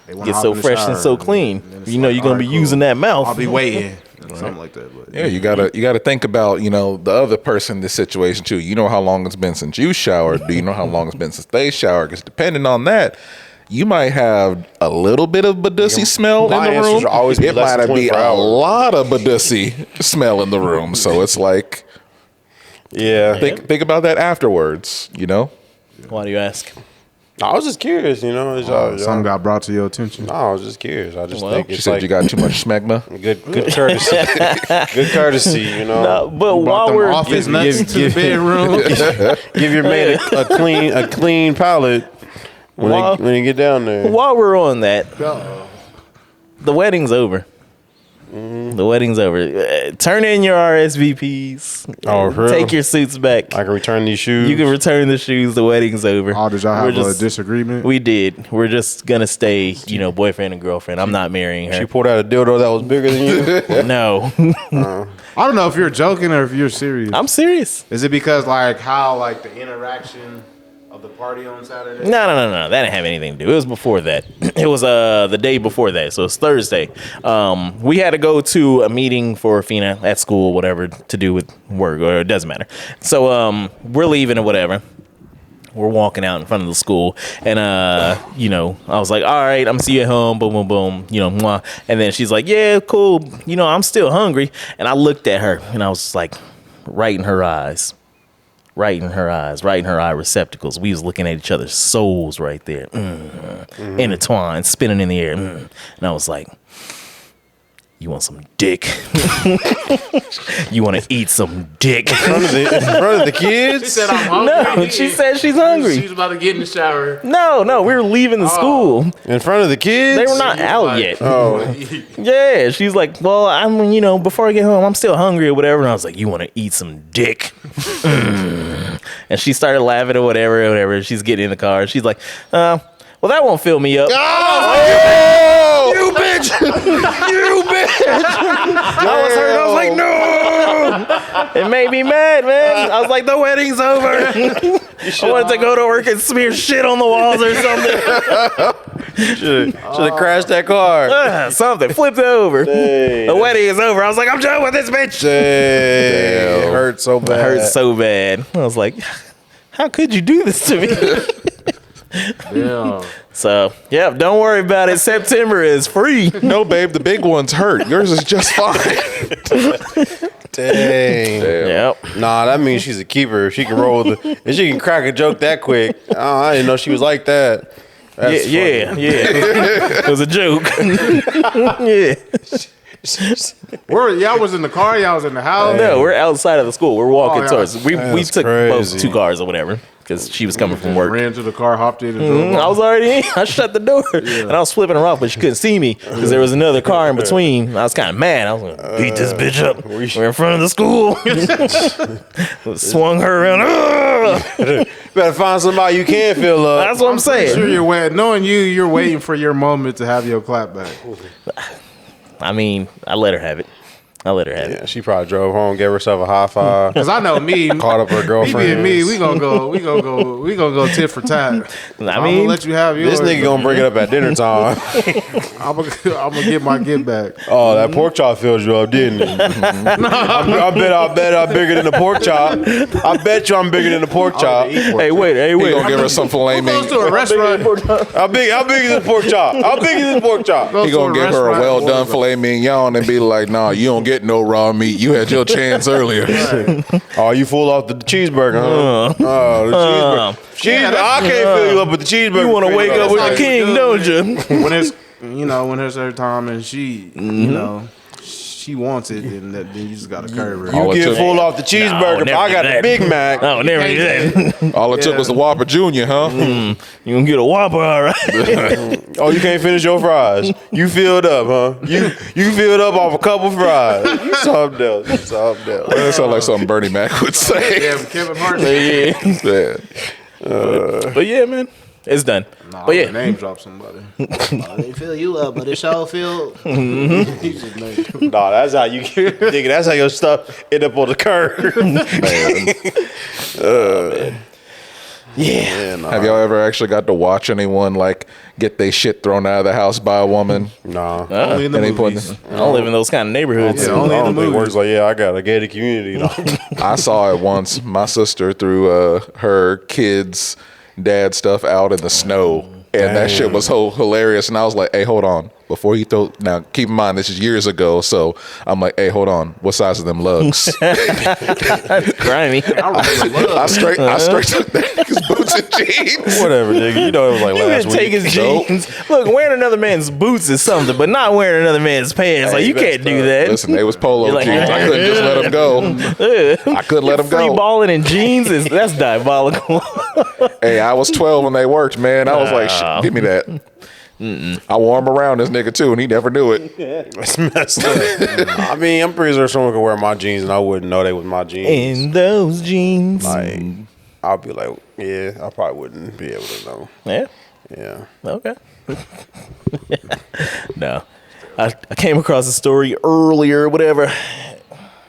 Speaker 4: they wanna
Speaker 1: Get
Speaker 4: hop
Speaker 1: so
Speaker 4: in the
Speaker 1: fresh and
Speaker 4: shower.
Speaker 1: so clean.
Speaker 4: And then it's
Speaker 1: You know
Speaker 4: like,
Speaker 1: you're gonna
Speaker 4: all
Speaker 1: be
Speaker 4: right,
Speaker 1: using that mouth.
Speaker 4: I'll be waiting, something like that. But
Speaker 2: Yeah, you gotta think about the other person in this situation too. You know how long it's been since you showered. Do you know how long it's been since they showered? Because depending on that, you might have a little bit of Badussi smell
Speaker 3: my
Speaker 2: in the
Speaker 3: answer
Speaker 2: room.
Speaker 3: should always be
Speaker 2: It
Speaker 3: less than
Speaker 2: might be
Speaker 3: 24
Speaker 2: a
Speaker 3: hours.
Speaker 2: lot of Badussi smell in the room. So it's like,
Speaker 3: Yeah.
Speaker 2: think about that afterwards.
Speaker 1: Why do you ask?
Speaker 3: I was just curious, is
Speaker 4: something got brought to your attention.
Speaker 3: No, I was just curious. I just
Speaker 1: Well,
Speaker 3: think
Speaker 2: She
Speaker 3: it's
Speaker 2: said
Speaker 3: like
Speaker 2: you got too much smegma.
Speaker 3: good courtesy. Good courtesy,
Speaker 1: But
Speaker 4: Brought
Speaker 1: while
Speaker 4: them
Speaker 1: we're
Speaker 4: office nuts to the bedroom.
Speaker 3: Give your man a clean palate when
Speaker 1: Wow.
Speaker 3: they get down there.
Speaker 1: while we're on that, the wedding's over. The wedding's over. Turn in your RSVPs.
Speaker 3: Oh, for real?
Speaker 1: Take your suits back.
Speaker 3: I can return these shoes.
Speaker 1: You can return the shoes. The wedding's over.
Speaker 4: Oh, did y'all
Speaker 1: We're
Speaker 4: have a
Speaker 1: just-
Speaker 4: disagreement?
Speaker 1: We did. We're just gonna stay, boyfriend and girlfriend. I'm not marrying
Speaker 3: She
Speaker 1: her.
Speaker 3: pulled out a dildo that was bigger than you.
Speaker 1: No,
Speaker 4: I don't know if you're joking or if you're serious.
Speaker 1: I'm serious.
Speaker 4: Is it because how the interaction of the party on Saturday?
Speaker 1: No. That didn't have anything to do. It was before that. It was the day before that. So it's Thursday. We had to go to a meeting for Fina at school, whatever, to do with work, or it doesn't matter. So we're leaving or whatever. We're walking out in front of the school, and I was like, all right, I'm see you at home, boom, boom, boom, mwah. And then she's like, yeah, cool, I'm still hungry. And I looked at her, and I was like, right in her eyes, right in her eye receptacles. We was looking at each other's souls right there, intertwined, spinning in the air. And I was like, you want some dick? You want to eat some dick?
Speaker 3: in front of the kids.
Speaker 4: She said, I'm hungry.
Speaker 1: No, she said she's hungry.
Speaker 4: She's about to get in the shower.
Speaker 1: No, we were leaving the school.
Speaker 3: In front of the kids.
Speaker 1: They were not out
Speaker 4: like-
Speaker 1: yet.
Speaker 3: Oh,
Speaker 1: Yeah, she's like, well, before I get home, I'm still hungry or whatever. And I was like, you want to eat some dick? And she started laughing or whatever. She's getting in the car. She's like, well, that won't fill me up.
Speaker 3: you bitch! You bitch!
Speaker 1: I was hurt. I was like, no. It made me mad, man. I was like, the wedding's over. I wanted to go to work and smear shit on the walls or something.
Speaker 3: Should have crashed that car.
Speaker 1: Something. Flipped it over.
Speaker 3: Dang.
Speaker 1: The wedding is over. I was like, I'm done with this bitch.
Speaker 3: Damn. It hurt so bad.
Speaker 1: It hurt so bad. I was like, how could you do this to me?
Speaker 4: Yeah.
Speaker 1: So, yeah, don't worry about it. September is free.
Speaker 2: No, babe, the big one's hurt. Yours is just fine.
Speaker 3: Dang.
Speaker 1: Yep.
Speaker 3: Nah, that means she's a keeper. She can roll and she can crack a joke that quick. Oh, I didn't know she was like that. That's
Speaker 1: Yeah. It was a joke. Yeah.
Speaker 4: Y'all was in the car. Y'all was in the house.
Speaker 1: No, we're outside of the school. We're walking
Speaker 4: yeah.
Speaker 1: towards. We
Speaker 3: That's
Speaker 1: took both
Speaker 3: crazy.
Speaker 1: 2 cars or whatever because she was coming from work.
Speaker 4: Ran to the car, hopped in, and drove
Speaker 1: I
Speaker 4: off.
Speaker 1: was already in. I shut the door and I was flipping her off, but she couldn't see me because there was another car in between. I was kind of mad. I was going to beat this bitch up. We're in front of the school. Swung her around.
Speaker 3: Better find somebody you can fill up.
Speaker 1: That's what I'm saying.
Speaker 4: Sure, you're waiting. Knowing you're waiting for your moment to have your clap back.
Speaker 1: I mean, I let her have it.
Speaker 3: Yeah, she probably drove home, gave herself a high five.
Speaker 4: Cause I know me,
Speaker 3: Caught up her girlfriend.
Speaker 4: me, we gonna go tit for tat.
Speaker 1: I
Speaker 4: I'm gonna
Speaker 1: mean,
Speaker 4: let you have yours.
Speaker 3: This nigga gonna bring it up at dinner time.
Speaker 4: I'm gonna get my get back.
Speaker 3: Oh, that pork chop filled you up, didn't it? I bet I'm bigger than the pork chop. I bet you I'm bigger than the pork chop.
Speaker 1: hey, wait.
Speaker 2: He gonna give her some filet
Speaker 4: Who goes
Speaker 2: mignon.
Speaker 4: to a restaurant?
Speaker 3: How big is the pork chop? How big is the pork chop?
Speaker 2: He gonna give her a well done filet mignon and be like, "Nah, you don't get no raw meat. You had your chance earlier."
Speaker 3: Oh, you full off the cheeseburger, huh? Oh, the cheeseburger. I can't fill you up with the cheeseburger.
Speaker 1: You want to wake up with the king, don't you?
Speaker 4: When it's her time and she, she wants it, then you just gotta curve her.
Speaker 2: All it
Speaker 3: You get
Speaker 2: took-
Speaker 3: full off the cheeseburger, but
Speaker 1: never
Speaker 3: I got
Speaker 1: do
Speaker 3: the
Speaker 1: that.
Speaker 3: Big Mac.
Speaker 1: Oh, never do that.
Speaker 2: All it took was the Whopper Junior, huh?
Speaker 1: You gonna get a Whopper, all right?
Speaker 3: Oh, you can't finish your fries. You filled up, huh? You filled up off a couple fries. You something else.
Speaker 2: That sounds like something Bernie Mac would say.
Speaker 4: Yeah, Kevin Hart.
Speaker 2: Yeah.
Speaker 1: But yeah, man, it's done.
Speaker 4: Nah,
Speaker 1: But yeah,
Speaker 4: name drop somebody. They fill you up, but it sure feel.
Speaker 3: Nah, that's how you get, nigga. That's how your stuff end up on the curb.
Speaker 1: yeah.
Speaker 3: nah.
Speaker 2: Have y'all ever actually got to watch anyone like get their shit thrown out of the house by a woman?
Speaker 3: Nah.
Speaker 4: Only in the
Speaker 2: Any point-
Speaker 4: movies.
Speaker 1: I don't live in those kind of neighborhoods.
Speaker 4: Yeah,
Speaker 3: I
Speaker 4: only in
Speaker 3: don't
Speaker 4: the
Speaker 3: think it
Speaker 4: movies.
Speaker 3: works like, yeah, I got a gated community. No.
Speaker 2: I saw it once. My sister threw her kids' dad stuff out in the snow, and that shit was so hilarious. And I was like, "Hey, hold on, before you throw." Now, keep in mind this is years ago, so I'm like, "Hey, hold on, what size are them lugs?"
Speaker 1: Grimy.
Speaker 2: I straight took that nigga's boots and jeans.
Speaker 3: Whatever, nigga. You know it was like
Speaker 1: You
Speaker 3: last
Speaker 1: can
Speaker 3: week.
Speaker 1: take his jeans. Look, wearing another man's boots is something, but not wearing another man's pants. Like, you can't do that.
Speaker 2: Listen, they was polo
Speaker 1: You're like,
Speaker 2: jeans. I couldn't just let them go. I couldn't let them
Speaker 1: Free
Speaker 2: go.
Speaker 1: balling in jeans that's diabolical.
Speaker 2: Hey, I was 12 when they worked, man. I was like, shit, give me that. I wore him around this nigga too, and he never knew it.
Speaker 3: That's messed up. I mean, I'm pretty sure someone could wear my jeans and I wouldn't know they was my jeans.
Speaker 1: In those jeans.
Speaker 3: Like, I'll be like, yeah, I probably wouldn't be able to know.
Speaker 1: Yeah.
Speaker 3: Yeah.
Speaker 1: Okay. No. I came across a story earlier, whatever.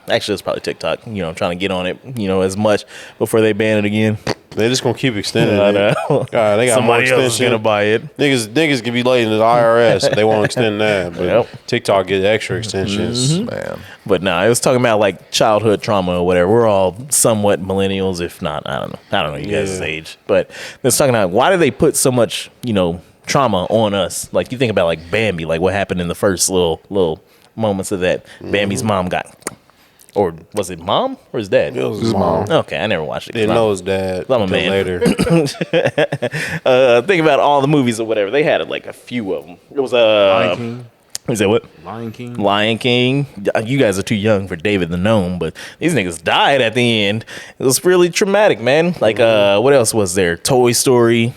Speaker 1: Actually, it's probably TikTok. I'm trying to get on it, as much before they ban it again.
Speaker 3: They just gonna keep extending
Speaker 1: I
Speaker 3: it.
Speaker 1: know.
Speaker 3: God, they got
Speaker 1: Somebody
Speaker 3: more
Speaker 1: else is
Speaker 3: extension.
Speaker 1: gonna buy it.
Speaker 3: Niggas can be late to the IRS if they won't extend that. But
Speaker 1: Yep.
Speaker 3: TikTok get extra extensions.
Speaker 2: Man.
Speaker 1: But no, it was talking about like childhood trauma or whatever. We're all somewhat millennials, if not, I don't know you guys'
Speaker 3: Yeah.
Speaker 1: age. But it's talking about why do they put so much, trauma on us? Like you think about like Bambi, like what happened in the first little moments of that. Bambi's mom got, or was it mom or his dad?
Speaker 3: It was his mom.
Speaker 1: Okay, I never watched it. 'cause
Speaker 3: Didn't
Speaker 1: I'm-
Speaker 3: know his dad.
Speaker 1: I'm a
Speaker 3: until
Speaker 1: man.
Speaker 3: later.
Speaker 1: Think about all the movies or whatever. They had like a few of them. It was
Speaker 4: Lion King.
Speaker 1: Is that what?
Speaker 4: Lion King.
Speaker 1: Lion King. You guys are too young for David the Gnome, but these niggas died at the end. It was really traumatic, man. Like, what else was there? Toy Story.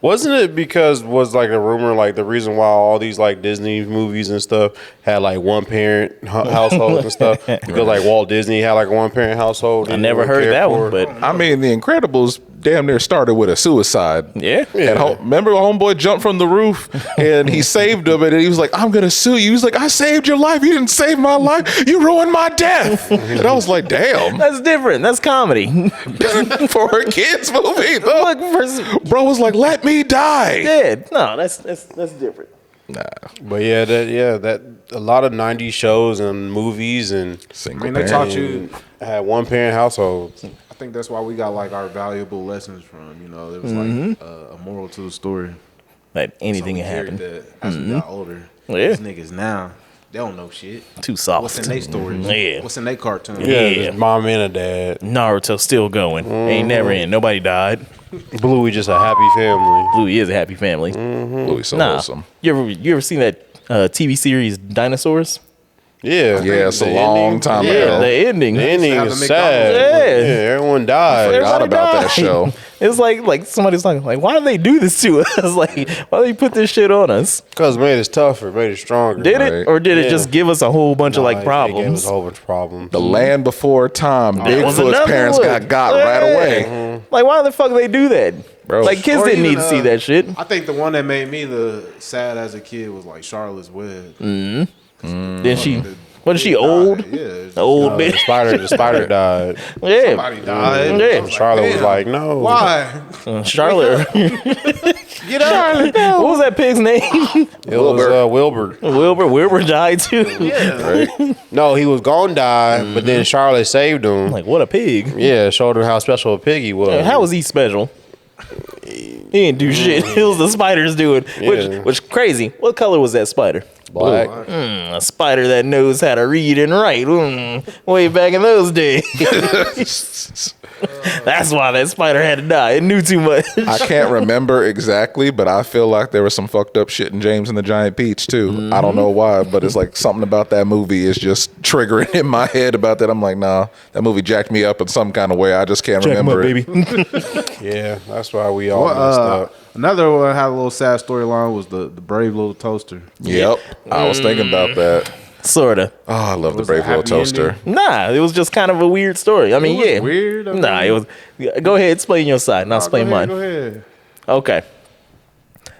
Speaker 3: Wasn't it because was like a rumor like the reason why all these like Disney movies and stuff had like one parent households and stuff because like Walt Disney had like a one parent household.
Speaker 1: I never heard that one, but
Speaker 2: I mean, The Incredibles damn near started with a suicide.
Speaker 1: yeah.
Speaker 2: And remember, homeboy jumped from the roof and he saved him, and he was like, "I'm gonna sue you." He was like, "I saved your life. You didn't save my life. You ruined my death." And I was like, "Damn."
Speaker 1: That's different. That's comedy.
Speaker 2: For a kids movie, though.
Speaker 1: Look,
Speaker 2: Bro was like, "Let me die."
Speaker 1: yeah, no, that's different.
Speaker 2: Nah,
Speaker 3: But that a lot of '90s shows and movies and
Speaker 2: single
Speaker 4: I mean, they
Speaker 2: parent.
Speaker 4: taught you.
Speaker 3: had one parent households.
Speaker 4: I think that's why we got like our valuable lessons from. There was like a moral to the story.
Speaker 1: That anything
Speaker 4: So we
Speaker 1: can
Speaker 4: carried
Speaker 1: happen.
Speaker 4: that as we got older.
Speaker 1: Yeah.
Speaker 4: These niggas now, they don't know shit.
Speaker 1: Too soft.
Speaker 4: What's in their stories?
Speaker 1: Yeah.
Speaker 4: What's in their cartoon?
Speaker 3: Yeah,
Speaker 1: Yeah.
Speaker 3: just mom and a dad.
Speaker 1: Naruto still going. Ain't never in. Nobody died.
Speaker 3: Bluey just a happy family.
Speaker 1: Bluey is a happy family.
Speaker 2: Louis so
Speaker 1: Nah.
Speaker 2: wholesome.
Speaker 1: You ever seen that TV series Dinosaurs?
Speaker 3: Yeah,
Speaker 2: it's a
Speaker 3: The
Speaker 2: long
Speaker 3: ending.
Speaker 2: time
Speaker 1: Yeah,
Speaker 2: ago.
Speaker 1: the ending.
Speaker 3: The ending
Speaker 4: Have
Speaker 3: is
Speaker 4: the
Speaker 3: sad.
Speaker 1: McDonald's.
Speaker 3: Yeah, everyone died.
Speaker 2: Forgot
Speaker 1: Everybody
Speaker 2: about that
Speaker 1: died.
Speaker 2: show.
Speaker 1: It's like somebody's talking like, why do they do this to us? Like, why do they put this shit on us?
Speaker 3: Because it made us tougher, made us stronger.
Speaker 1: Did
Speaker 2: Right.
Speaker 1: it, or did it
Speaker 3: Yeah.
Speaker 1: just give us a whole bunch of
Speaker 3: Nah,
Speaker 1: like
Speaker 3: It gave us
Speaker 1: problems?
Speaker 3: a whole bunch of problems.
Speaker 2: The Land Before Time.
Speaker 1: was
Speaker 2: Bigfoot's
Speaker 1: another
Speaker 2: parents
Speaker 1: one.
Speaker 2: got right
Speaker 1: Yeah.
Speaker 2: away.
Speaker 1: Like, why the fuck they do that?
Speaker 2: Bro.
Speaker 1: Like, kids
Speaker 4: Or
Speaker 1: didn't
Speaker 4: even,
Speaker 1: need to see that shit.
Speaker 4: I think the one that made me the sad as a kid was like Charlotte's Web.
Speaker 1: Then she, wasn't she old?
Speaker 4: Yeah.
Speaker 1: Old
Speaker 3: The
Speaker 1: bitch.
Speaker 3: spider died.
Speaker 1: Yeah.
Speaker 4: Somebody died.
Speaker 1: Yeah.
Speaker 4: I was like,
Speaker 3: Charlotte was
Speaker 4: damn,
Speaker 3: like, no.
Speaker 4: why?
Speaker 1: Charlotte.
Speaker 4: Get up.
Speaker 1: What was that pig's name?
Speaker 3: It was Wilbur.
Speaker 1: Wilbur. Wilbur died too.
Speaker 3: No, he was gonna die, but then Charlotte saved him.
Speaker 1: Like, what a pig.
Speaker 3: Yeah, showed him how special a pig he was.
Speaker 1: How was he special? He didn't do shit. It was the spiders doing,
Speaker 3: Yeah.
Speaker 1: which crazy. What color was that spider?
Speaker 3: black?
Speaker 1: A spider that knows how to read and write. Way back in those days. That's why that spider had to die. It knew too much.
Speaker 2: I can't remember exactly, but I feel like there was some fucked up shit in James and the Giant Peach too. I don't know why, but it's like something about that movie is just triggering in my head about that. I'm like, nah, that movie jacked me up in some kind of way. I just can't remember it.
Speaker 3: Yeah, that's why we all messed up.
Speaker 4: Another one had a little sad storyline was the Brave Little Toaster.
Speaker 2: Yep, I was thinking about that.
Speaker 1: Sorta.
Speaker 2: Oh, I love the
Speaker 4: Was
Speaker 2: Brave
Speaker 4: it
Speaker 2: Little
Speaker 4: happy
Speaker 2: Toaster.
Speaker 4: ending?
Speaker 1: Nah, it was just kind of a weird story. I mean,
Speaker 4: was
Speaker 1: yeah.
Speaker 4: weird? I
Speaker 1: Nah,
Speaker 4: mean-
Speaker 1: it was. Go ahead, explain your side, and I'll explain mine.
Speaker 4: Go ahead.
Speaker 1: Okay.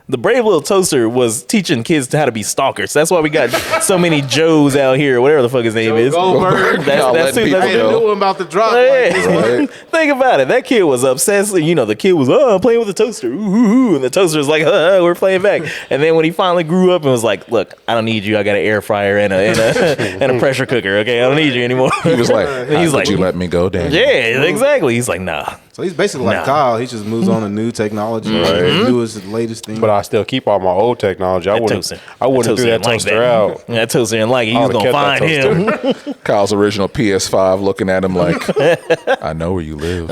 Speaker 1: The Brave Little Toaster was teaching kids how to be stalkers. That's why we got so many Joes out here, whatever the fuck his name is.
Speaker 4: Goldberg.
Speaker 2: Y'all
Speaker 1: That's
Speaker 2: letting
Speaker 1: who. That's
Speaker 2: people
Speaker 1: who.
Speaker 2: know.
Speaker 4: Knew him about the drop.
Speaker 1: Hey,
Speaker 4: Like,
Speaker 2: Right.
Speaker 1: think about it. That kid was obsessed. You know, the kid was, I'm playing with the toaster. Ooh, ooh, ooh. And the toaster was like, we're playing back. And then when he finally grew up and was like, look, I don't need you. I got an air fryer and a pressure cooker. Okay, I don't need you anymore.
Speaker 2: He was like,
Speaker 1: He's
Speaker 2: "How
Speaker 1: like,
Speaker 2: could you let me go, Daniel?"
Speaker 1: yeah, exactly. He's like, nah.
Speaker 4: so he's basically like
Speaker 1: Nah.
Speaker 4: Kyle. He just moves on to new technology, newest, latest thing.
Speaker 3: But I still keep all my old technology. I wouldn't throw that
Speaker 1: didn't like
Speaker 3: toaster out.
Speaker 1: That toaster didn't like it. He
Speaker 3: I
Speaker 1: was
Speaker 3: would've
Speaker 1: going to
Speaker 3: kept
Speaker 1: find
Speaker 3: that
Speaker 1: him.
Speaker 2: Kyle's original PS5 looking at him like, "I know where you live.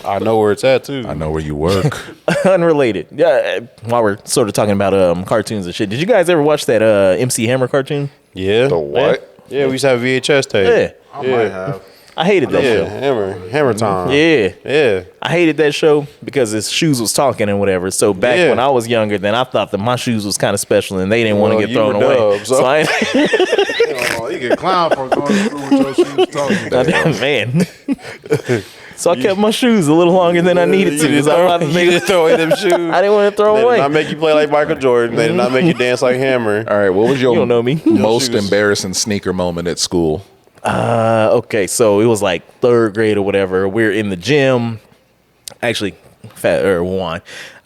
Speaker 3: I know where it's at too.
Speaker 2: I know where you work."
Speaker 1: Unrelated. Yeah, while we're sort of talking about cartoons and shit, did you guys ever watch that MC Hammer cartoon?
Speaker 3: Yeah.
Speaker 2: The what?
Speaker 3: Yeah, we used to have VHS tape.
Speaker 1: Yeah.
Speaker 4: I might have.
Speaker 1: I hated that
Speaker 3: Yeah,
Speaker 1: show.
Speaker 3: Hammer time.
Speaker 1: Yeah.
Speaker 3: Yeah.
Speaker 1: I hated that show because his shoes was talking and whatever. So back
Speaker 3: Yeah.
Speaker 1: when I was younger, then I thought that my shoes was kind of special and they didn't want
Speaker 3: Well,
Speaker 1: to get
Speaker 3: you
Speaker 1: thrown
Speaker 3: were
Speaker 1: away.
Speaker 3: dub, so-
Speaker 1: So I,
Speaker 4: Oh, you get clown for going through with your shoes talking.
Speaker 1: man. So I kept my shoes a little longer than I needed to. 'Cause I
Speaker 3: You didn't throw away them shoes.
Speaker 1: I didn't want to throw
Speaker 3: They
Speaker 1: them
Speaker 3: did
Speaker 1: away.
Speaker 3: not make you play like Michael Jordan. They did not make you dance like Hammer.
Speaker 2: All right, what was your
Speaker 1: You don't know me.
Speaker 2: most
Speaker 3: shoes.
Speaker 2: embarrassing sneaker moment at school?
Speaker 1: Okay, so it was like third grade or whatever. We're in the gym. Actually, one.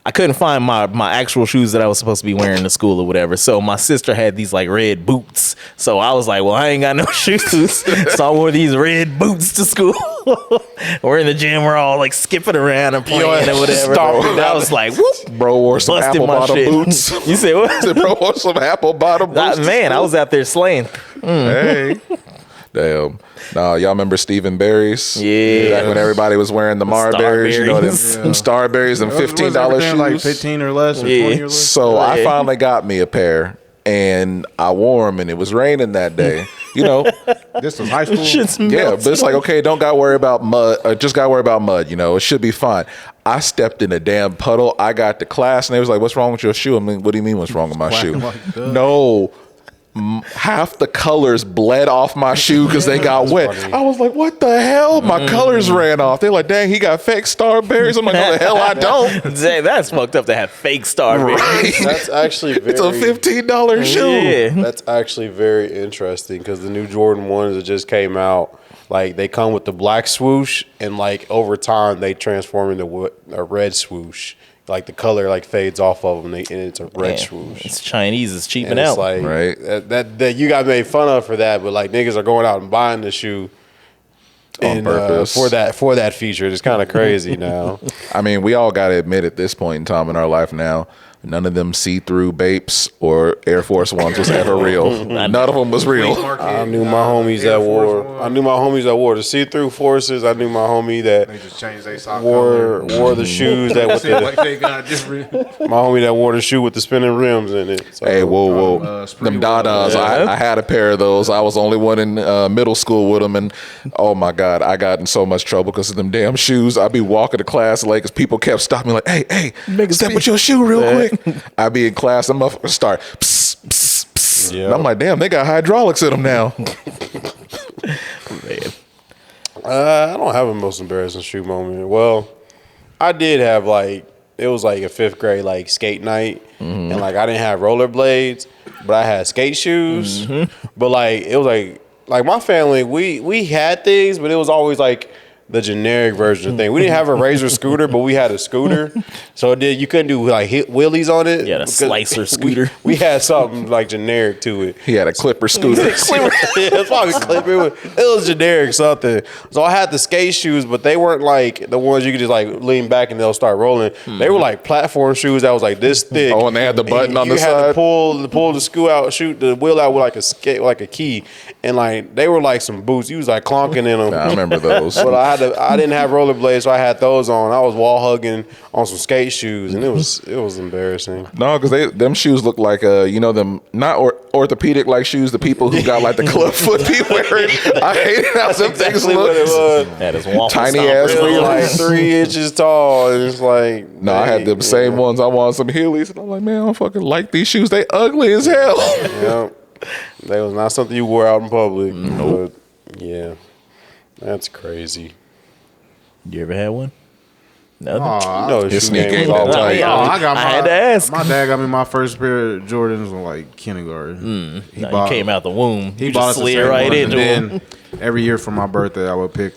Speaker 1: I couldn't find my actual shoes that I was supposed to be wearing to school or whatever. So my sister had these like red boots. So I was like, well, I ain't got no shoes. So I wore these red boots to school. We're in the gym. We're all like skipping around and playing or whatever.
Speaker 3: stomping
Speaker 1: I was like, whoop.
Speaker 2: Bro wore some
Speaker 1: Busted
Speaker 2: apple
Speaker 1: my
Speaker 2: bottom
Speaker 1: shit.
Speaker 2: boots.
Speaker 1: You said what?
Speaker 2: Said bro wore some apple bottom boots. to
Speaker 1: Man, I
Speaker 2: school?
Speaker 1: was out there slaying.
Speaker 2: Hey. Damn. Nah, y'all remember Stephen Barry's?
Speaker 1: Yeah.
Speaker 2: Back when everybody was wearing the Marberries, you know, them
Speaker 1: Starberries.
Speaker 2: Starberries and $15
Speaker 4: everything
Speaker 2: shoes.
Speaker 4: like 15 or less or
Speaker 1: Yeah.
Speaker 4: 20 or less.
Speaker 2: So I
Speaker 1: Yeah.
Speaker 2: finally got me a pair and I wore them and it was raining that day. You know,
Speaker 4: This was high school.
Speaker 1: Shit's
Speaker 2: yeah,
Speaker 1: melting.
Speaker 2: but it's like, okay, don't got to worry about mud. Just got to worry about mud. You know, it should be fine. I stepped in a damn puddle. I got to class and they was like, what's wrong with your shoe? I mean, what do you mean what's wrong with my shoe?
Speaker 4: like duh.
Speaker 2: No. Half the colors bled off my shoe because they got wet.
Speaker 3: funny.
Speaker 2: I was like, what the hell? My colors ran off. They're like, dang, he got fake Starberries. I'm like, no, the hell I don't.
Speaker 1: Dang, that's fucked up to have fake Starberries.
Speaker 2: Right?
Speaker 3: That's actually very,
Speaker 2: It's a $15 shoe.
Speaker 1: Yeah.
Speaker 3: That's actually very interesting because the new Jordan ones that just came out, like they come with the black swoosh, and like over time they transform into a red swoosh. Like the color like fades off of them, and it's a red
Speaker 1: Man,
Speaker 3: swoosh.
Speaker 1: it's Chinese. It's cheaping
Speaker 3: And it's
Speaker 1: out.
Speaker 3: like
Speaker 2: Right.
Speaker 3: that you got made fun of for that, but like niggas are going out and buying the shoe. and
Speaker 2: purpose.
Speaker 3: for that feature. It's kind of crazy now.
Speaker 2: I mean, we all got to admit at this point in time in our life now, none of them see-through Bapes or Air Force Ones was ever real. None of them was real.
Speaker 3: I knew my homies that wore the see-through Forces. I knew my homie that
Speaker 4: They just changed their sock
Speaker 3: wore the shoes that with
Speaker 4: Seemed like
Speaker 3: the
Speaker 4: they got different.
Speaker 3: my homie that wore the shoe with the spinning rims in it. So,
Speaker 2: Hey, whoa. Them Dadas, I had a pair of those. I was the only one in middle school with them. And oh my God, I got in so much trouble because of them damn shoes. I'd be walking to class late because people kept stopping me like, hey, step with your shoe real quick. I'd be in class, and motherfuckers start, psst, psst, psst.
Speaker 3: Yep.
Speaker 2: And I'm like, damn, they got hydraulics in them now.
Speaker 1: Man.
Speaker 3: I don't have a most embarrassing shoe moment. Well, I did have it was like a 5th grade skate night, and I didn't have rollerblades, but I had skate shoes. But it was like my family, we had things, but it was always the generic version of thing. We didn't have a Razor scooter, but we had a scooter. So you couldn't do hit wheelies on it.
Speaker 1: Yeah, a slicer scooter.
Speaker 3: We had something generic to it.
Speaker 2: He had a Clipper scooter.
Speaker 3: Yeah, it's probably Clipper. It was generic something. So I had the skate shoes, but they weren't the ones you could just lean back and they'll start rolling. They were platform shoes that was this thick.
Speaker 2: Oh, and they had the button on the
Speaker 3: You had
Speaker 2: side?
Speaker 3: to pull the screw out, shoot the wheel out with a skate, a key. And they were some boots. You was clonking in them.
Speaker 2: I remember those.
Speaker 3: But I didn't have rollerblades, so I had those on. I was wall hugging on some skate shoes, and it was embarrassing.
Speaker 2: No, because them shoes look like them not orthopedic shoes. The people who got the club foot be wearing. I hated how them things
Speaker 3: Exactly what it
Speaker 2: look.
Speaker 3: was.
Speaker 1: That is waffle
Speaker 2: Tiny
Speaker 1: stomp
Speaker 2: ass
Speaker 1: real.
Speaker 2: wheels.
Speaker 3: 3 inches tall, and it's
Speaker 2: No, I had them same ones. I wanted some Heelys, and I'm like, man, I don't fucking like these shoes. They ugly as hell.
Speaker 3: Yep. That was not something you wore out in public. Nope. But, yeah, that's crazy.
Speaker 1: You ever had one? Nothing.
Speaker 3: You know,
Speaker 2: His
Speaker 3: shoe
Speaker 2: sneak
Speaker 3: game was
Speaker 2: game
Speaker 3: all
Speaker 2: was
Speaker 3: tight.
Speaker 2: tight.
Speaker 1: I had to ask.
Speaker 4: My dad got me my first pair of Jordans in kindergarten. He
Speaker 1: You came out the womb.
Speaker 4: He
Speaker 1: You
Speaker 4: bought
Speaker 1: just
Speaker 4: us the
Speaker 1: slid
Speaker 4: same
Speaker 1: right
Speaker 4: one,
Speaker 1: into
Speaker 4: and
Speaker 1: him.
Speaker 4: then every year for my birthday, I would pick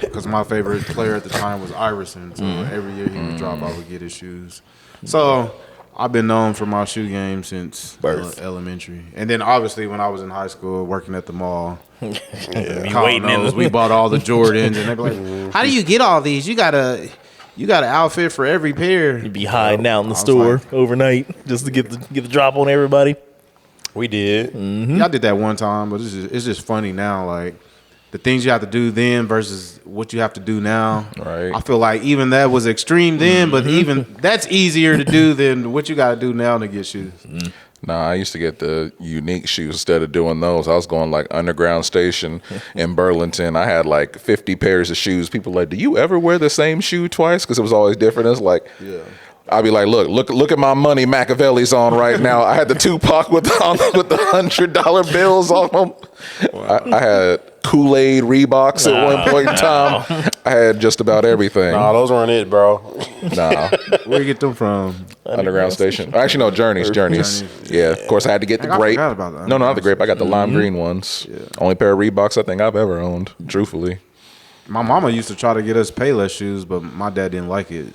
Speaker 4: because my favorite player at the time was Iverson. So every year he would drop, I would get his shoes. So I've been known for my shoe game since elementary, and then obviously when I was in high school working at the mall.
Speaker 1: You
Speaker 4: Kyle
Speaker 1: waiting in
Speaker 4: knows,
Speaker 1: the
Speaker 4: we bought all the Jordans, and they be like, "How do you get all these? You got an outfit for every pair."
Speaker 1: You'd be hiding out in the
Speaker 4: I was
Speaker 1: store overnight just to get the drop on everybody.
Speaker 3: We did.
Speaker 4: Yeah, I did that one time, but it's just funny now. The things you have to do then versus what you have to do now.
Speaker 2: Right.
Speaker 4: I feel like even that was extreme then, but even that's easier to do than what you got to do now to get shoes.
Speaker 2: Nah, I used to get the unique shoes instead of doing those. I was going Underground Station in Burlington. I had 50 pairs of shoes. People were like, do you ever wear the same shoe twice? Because it was always different. It's I'd be like, look at my money Machiavelli's on right now. I had the Tupac with the $100 bills on them. Wow. I had Kool-Aid Reeboks at one point in time. I had just about everything.
Speaker 3: Nah, those weren't it, bro.
Speaker 2: Nah.
Speaker 4: Where you get them from?
Speaker 2: Underground Station. Actually, no, Journeys. Yeah, of course I had to get the
Speaker 4: I
Speaker 2: grape.
Speaker 4: forgot about the
Speaker 2: No, not the grape. I got the lime
Speaker 4: Mm-hmm.
Speaker 2: green ones. Yeah. Only pair of Reeboks I think I've ever owned, truthfully.
Speaker 4: My mama used to try to get us Payless shoes, but my dad didn't like it.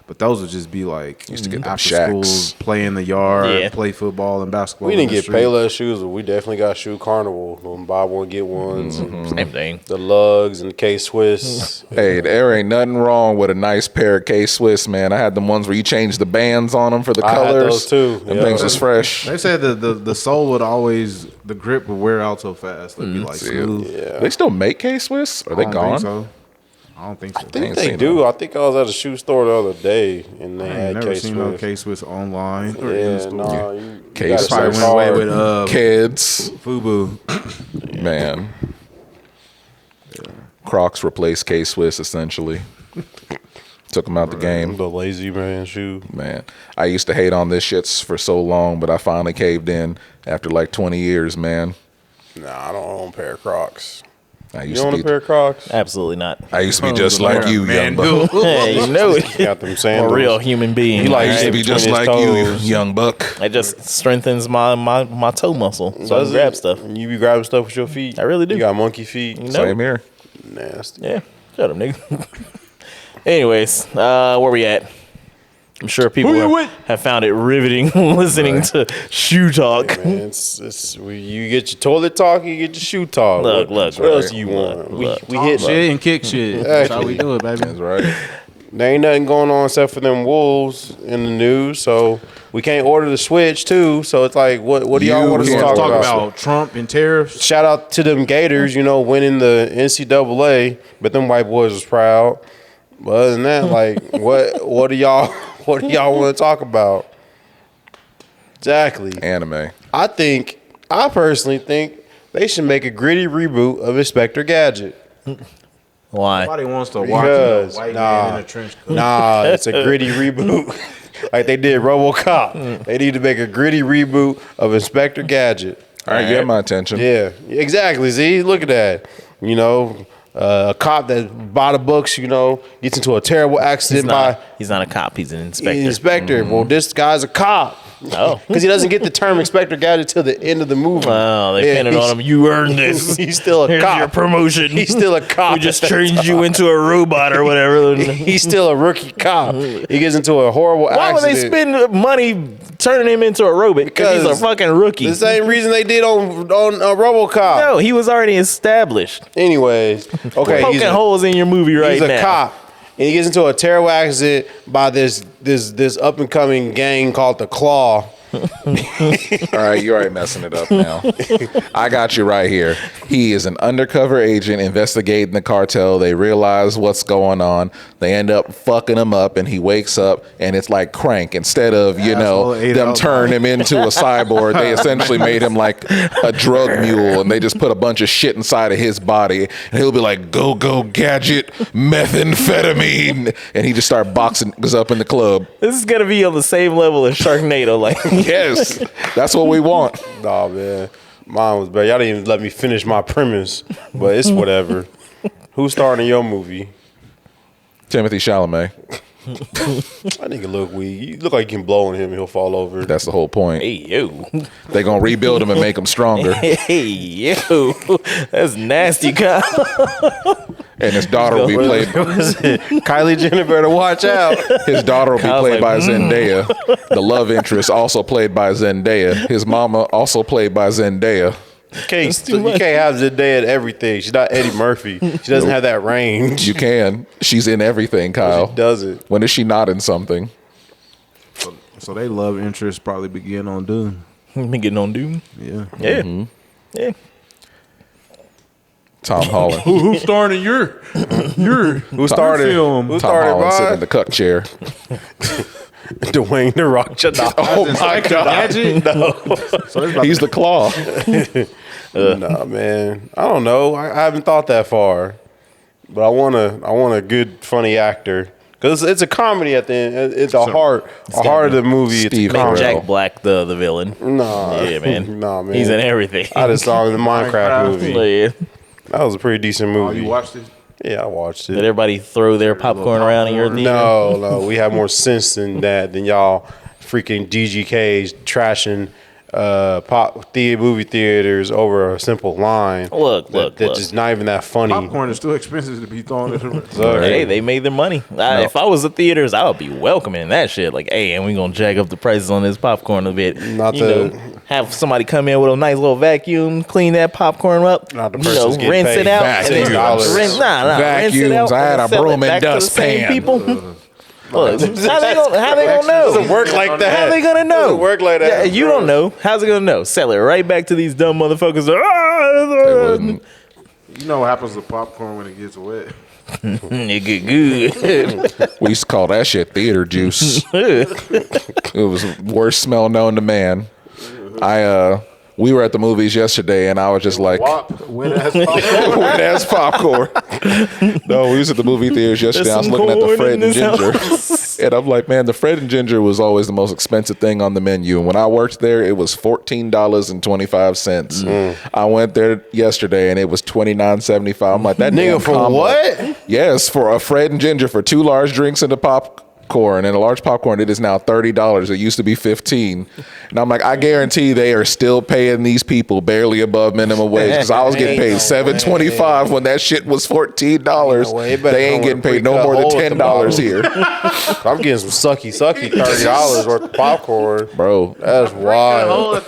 Speaker 4: But those would just be
Speaker 2: Used to get them
Speaker 4: after
Speaker 2: Shaqs.
Speaker 4: school, play in the yard,
Speaker 1: Yeah.
Speaker 4: play football and basketball.
Speaker 3: We
Speaker 4: in
Speaker 3: didn't
Speaker 4: the
Speaker 3: get
Speaker 4: street.
Speaker 3: Payless shoes, but we definitely got Shoe Carnival. Them buy one, get ones. and
Speaker 1: Same thing.
Speaker 3: The lugs and the K-Swiss.
Speaker 2: Hey, there ain't nothing wrong with a nice pair of K-Swiss, man. I had them ones where you change the bands on them for the
Speaker 3: I had
Speaker 2: colors.
Speaker 3: those too.
Speaker 2: Them
Speaker 3: Yeah.
Speaker 2: things was fresh.
Speaker 4: They said the sole would always, the grip would wear out so fast. It'd be
Speaker 2: See,
Speaker 4: smooth.
Speaker 3: Yeah.
Speaker 2: They still make K-Swiss? Are they
Speaker 4: I don't
Speaker 2: gone?
Speaker 4: think so. I don't think so.
Speaker 3: I think
Speaker 2: ain't
Speaker 3: they
Speaker 2: seen
Speaker 3: do. I think I was at a shoe store the other day, and they
Speaker 4: I ain't
Speaker 3: had
Speaker 4: never seen no
Speaker 3: K-Swiss.
Speaker 4: K-Swiss online or in the
Speaker 3: Yeah,
Speaker 4: store.
Speaker 3: no, you
Speaker 2: K-Swiss.
Speaker 3: gotta
Speaker 4: Probably
Speaker 3: search
Speaker 4: went away
Speaker 3: hard.
Speaker 4: with
Speaker 2: Kids,
Speaker 4: FUBU.
Speaker 2: man. Crocs replaced K-Swiss essentially. Took them out the game.
Speaker 3: The lazy man shoe.
Speaker 2: Man, I used to hate on this shit for so long, but I finally caved in after 20 years, man.
Speaker 3: Nah, I don't own a pair of Crocs.
Speaker 2: I
Speaker 3: You
Speaker 2: used to
Speaker 3: own a
Speaker 2: be
Speaker 3: pair of Crocs?
Speaker 1: Absolutely not.
Speaker 2: I used to be just like you, young buck.
Speaker 1: Hey, you know it.
Speaker 3: Got them
Speaker 1: I'm
Speaker 3: sandals.
Speaker 1: a real human being.
Speaker 3: He like
Speaker 2: I used to
Speaker 3: shit
Speaker 2: be just
Speaker 3: between his
Speaker 2: like you,
Speaker 3: toes.
Speaker 2: young buck.
Speaker 1: It just strengthens my toe muscle, so I
Speaker 3: Does
Speaker 1: can grab
Speaker 3: it?
Speaker 1: stuff.
Speaker 3: You be grabbing stuff with your feet?
Speaker 1: I really do.
Speaker 3: You got monkey feet?
Speaker 1: No.
Speaker 2: Same here.
Speaker 3: Nasty.
Speaker 1: Yeah, shut up, nigga. Anyways, where we at? I'm sure people have found it riveting listening to shoe talk.
Speaker 3: Man, you get your toilet talk, you get your shoe talk.
Speaker 1: Look,
Speaker 3: what else do you want? We hit
Speaker 4: shit and kick shit. That's how we do it, baby.
Speaker 2: That's right.
Speaker 3: There ain't nothing going on except for them wolves in the news, so we can't order the Switch too. So it's like, what do y'all want us to talk about?
Speaker 4: Trump and tariffs.
Speaker 3: Shout out to them Gators, winning the NCAA, but them white boys was proud. But other than that, like, what do y'all want to talk about? Exactly.
Speaker 2: Anime.
Speaker 3: I personally think they should make a gritty reboot of Inspector Gadget.
Speaker 1: Why?
Speaker 4: Nobody wants to watch a white man in a trench coat.
Speaker 3: Nah, it's a gritty reboot. Like they did RoboCop. They need to make a gritty reboot of Inspector Gadget.
Speaker 2: All right, you have my attention.
Speaker 3: Yeah, exactly. See, look at that. A cop that bought the books, gets into a terrible accident
Speaker 1: He's not a cop. He's an inspector.
Speaker 3: Inspector. Well, this guy's a cop.
Speaker 1: Oh.
Speaker 3: Because he doesn't get the term Inspector Gadget till the end of the movie.
Speaker 1: Oh, they pinned it on him. You earned this.
Speaker 3: He's still a
Speaker 1: Here's
Speaker 3: cop.
Speaker 1: your promotion.
Speaker 3: He's still a cop.
Speaker 1: We just changed you into a robot or whatever.
Speaker 3: He's still a rookie cop. He gets into a horrible
Speaker 1: Why
Speaker 3: accident.
Speaker 1: would they spend money turning him into a robot? Because he's a fucking rookie.
Speaker 3: The same reason they did on RoboCop.
Speaker 1: No, he was already established.
Speaker 3: Anyways, okay,
Speaker 1: Poking holes in your movie right
Speaker 3: he's
Speaker 1: now.
Speaker 3: a cop, and he gets into a terrible accident by this up and coming gang called the Claw.
Speaker 2: All right, you're already messing it up now. I got you right here. He is an undercover agent investigating the cartel. They realize what's going on. They end up fucking him up, and he wakes up, and it's like Crank. Instead of, them turn him into a cyborg, they essentially made him like a drug mule, and they just put a bunch of shit inside of his body, and he'll be like, go, gadget, methamphetamine, and he just start boxing us up in the club.
Speaker 1: This is gonna be on the same level as Sharknado. Like,
Speaker 2: Yes, that's what we want.
Speaker 3: Nah, man, mine was bad. Y'all didn't even let me finish my premise, but it's whatever. Who's starring in your movie?
Speaker 2: Timothy Chalamet.
Speaker 3: That nigga look weak. You look like you can blow on him and he'll fall over.
Speaker 2: That's the whole point.
Speaker 1: hey yo,
Speaker 2: They gonna rebuild him and make him stronger.
Speaker 1: hey yo, that's nasty, Kyle.
Speaker 2: And his daughter will be played.
Speaker 3: Kylie Jenner better watch out.
Speaker 2: His daughter will be
Speaker 1: Kyle's
Speaker 2: played by
Speaker 1: like,
Speaker 2: Zendaya. The love interest also played by Zendaya. His mama also played by Zendaya.
Speaker 3: You can't have Zendaya at everything. She's not Eddie Murphy. She doesn't have that range.
Speaker 2: You can. She's in everything, Kyle.
Speaker 3: She doesn't.
Speaker 2: When is she not in something?
Speaker 4: So they love interest probably begin on Dune.
Speaker 1: Me getting on Doom.
Speaker 4: Yeah.
Speaker 1: Yeah,
Speaker 2: Mm-hmm.
Speaker 1: yeah.
Speaker 2: Tom Holland.
Speaker 4: Who's starring in your
Speaker 3: Who started?
Speaker 4: film?
Speaker 3: Who
Speaker 2: Tom Holland sitting in
Speaker 3: started
Speaker 2: the cuck chair.
Speaker 3: by Dwayne The Rock Johnson?
Speaker 2: Oh my God.
Speaker 4: Gadget? No. So it's about
Speaker 2: He's the claw.
Speaker 3: Nah, man. I don't know. I haven't thought that far, but I want a good, funny actor because it's a comedy at the end. It's a heart of the movie.
Speaker 2: Steve
Speaker 3: it's a
Speaker 1: Make
Speaker 3: comedy.
Speaker 1: Jack Black the villain.
Speaker 3: Nah,
Speaker 1: Yeah, man.
Speaker 3: Nah, man.
Speaker 1: He's in everything.
Speaker 3: I just saw him in the Minecraft movie.
Speaker 1: Yeah.
Speaker 3: That was a pretty decent
Speaker 4: Oh,
Speaker 3: movie.
Speaker 4: you watched it?
Speaker 3: Yeah, I watched
Speaker 1: Did
Speaker 3: it.
Speaker 1: everybody throw their popcorn around in your theater?
Speaker 3: No, we have more sense than that. Than y'all freaking DGKs trashing movie theaters over a simple line.
Speaker 1: Look.
Speaker 3: That's just not even that funny.
Speaker 4: Popcorn is too expensive to be thrown in the
Speaker 3: So,
Speaker 1: Hey, they made their money. If I was the theaters, I would be welcoming that shit. Like, hey, and we gonna jack up the prices on this popcorn a bit. Have somebody come in with a nice little vacuum, clean that popcorn up.
Speaker 3: Not the person's getting
Speaker 1: rinse
Speaker 3: paid
Speaker 1: it out.
Speaker 3: $vacuums.
Speaker 1: Rinse it out.
Speaker 2: Vacuums. I had a
Speaker 1: sell it
Speaker 2: broom and
Speaker 1: back to the
Speaker 2: dustpan.
Speaker 1: same people. Look, how they gonna know?
Speaker 3: Doesn't work like that.
Speaker 1: How they gonna know?
Speaker 3: Doesn't work like that.
Speaker 1: Yeah, you don't know. How's it gonna know? Sell it right back to these dumb motherfuckers.
Speaker 2: They wouldn't.
Speaker 4: You know what happens to popcorn when it gets wet?
Speaker 1: It get good.
Speaker 2: We used to call that shit theater juice. It was the worst smell known to man. We were at the movies yesterday, and I was just like,
Speaker 4: Wet ass popcorn.
Speaker 2: popcorn. No, we was at the movie theaters yesterday. I was
Speaker 1: There's
Speaker 2: looking at the
Speaker 1: some
Speaker 2: Fred
Speaker 1: corn
Speaker 2: and
Speaker 1: in
Speaker 2: Ginger,
Speaker 1: this
Speaker 2: and I'm like, man, the Fred and Ginger was always the most expensive thing on the menu. And when I worked there, it was $14.25. I went there yesterday, and it was $29.75. I'm like, that
Speaker 3: Nigga,
Speaker 2: damn
Speaker 3: for
Speaker 2: combo.
Speaker 3: what?
Speaker 2: Yes, for a Fred and Ginger for 2 large drinks and a popcorn popcorn, and a large popcorn, it is now $30. It used to be $15. And I'm like, I guarantee they are still paying these people barely above minimum wage, because I was getting paid $7.25 when that shit was $14. They ain't getting paid no more than $10 here.
Speaker 3: I'm getting some sucky $30 worth of popcorn.
Speaker 2: Bro,
Speaker 3: That's wild.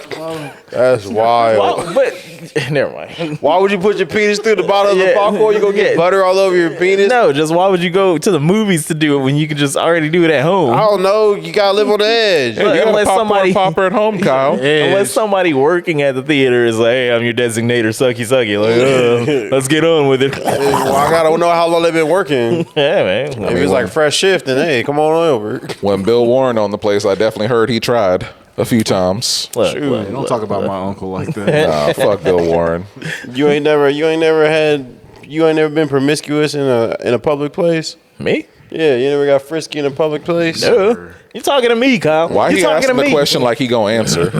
Speaker 3: That's wild.
Speaker 1: Well, but never mind.
Speaker 3: Why would you put your penis through the bottom of the popcorn? You gonna get butter all over your penis?
Speaker 1: No, just why would you go to the movies to do it when you could just already do it at home?
Speaker 3: I don't know. You gotta live on the edge.
Speaker 2: you got a
Speaker 1: unless
Speaker 2: popcorn
Speaker 1: somebody-
Speaker 2: popper at home, Kyle.
Speaker 1: Unless somebody working at the theater is like, hey, I'm your designator, sucky. Like, let's get on with it.
Speaker 3: Well, I gotta know how long they've been working.
Speaker 1: Yeah, man.
Speaker 3: If it's like fresh shift, then hey, come on over.
Speaker 2: When Bill Warren owned the place, I definitely heard he tried a few times.
Speaker 1: Look,
Speaker 4: Don't talk about my uncle like that.
Speaker 2: Nah, fuck Bill Warren.
Speaker 3: You ain't never been promiscuous in a public place.
Speaker 1: me?
Speaker 3: Yeah, you never got frisky in a public place.
Speaker 1: No. You talking to me, Kyle?
Speaker 2: Why
Speaker 1: you
Speaker 2: he
Speaker 1: talking
Speaker 2: asking
Speaker 1: to
Speaker 2: the
Speaker 1: me?
Speaker 2: question like he gonna answer?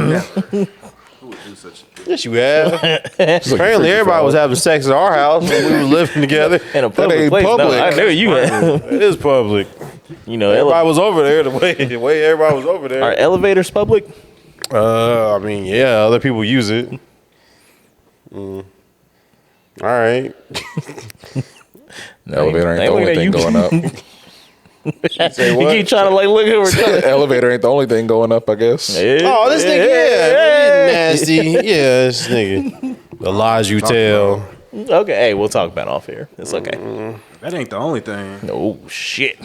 Speaker 3: Yes, you have. Apparently, everybody was having sex at our house when we were living together.
Speaker 1: In a public
Speaker 2: ain't
Speaker 1: place? No,
Speaker 2: public.
Speaker 1: I knew you had.
Speaker 3: It is public.
Speaker 1: You know,
Speaker 3: Everybody was over there. The way everybody was over there.
Speaker 1: are elevators public?
Speaker 3: I mean, yeah, other people use it. All right.
Speaker 2: Elevator ain't the only thing going up.
Speaker 3: Say
Speaker 1: You
Speaker 3: what?
Speaker 1: keep trying to like look over.
Speaker 2: Elevator ain't the only thing going up, I guess.
Speaker 3: Oh, this nigga, yeah, nasty. Yeah, this nigga. The lies you tell.
Speaker 1: Okay, hey, we'll talk about it off here. It's okay.
Speaker 4: That ain't the only thing.
Speaker 1: Oh shit.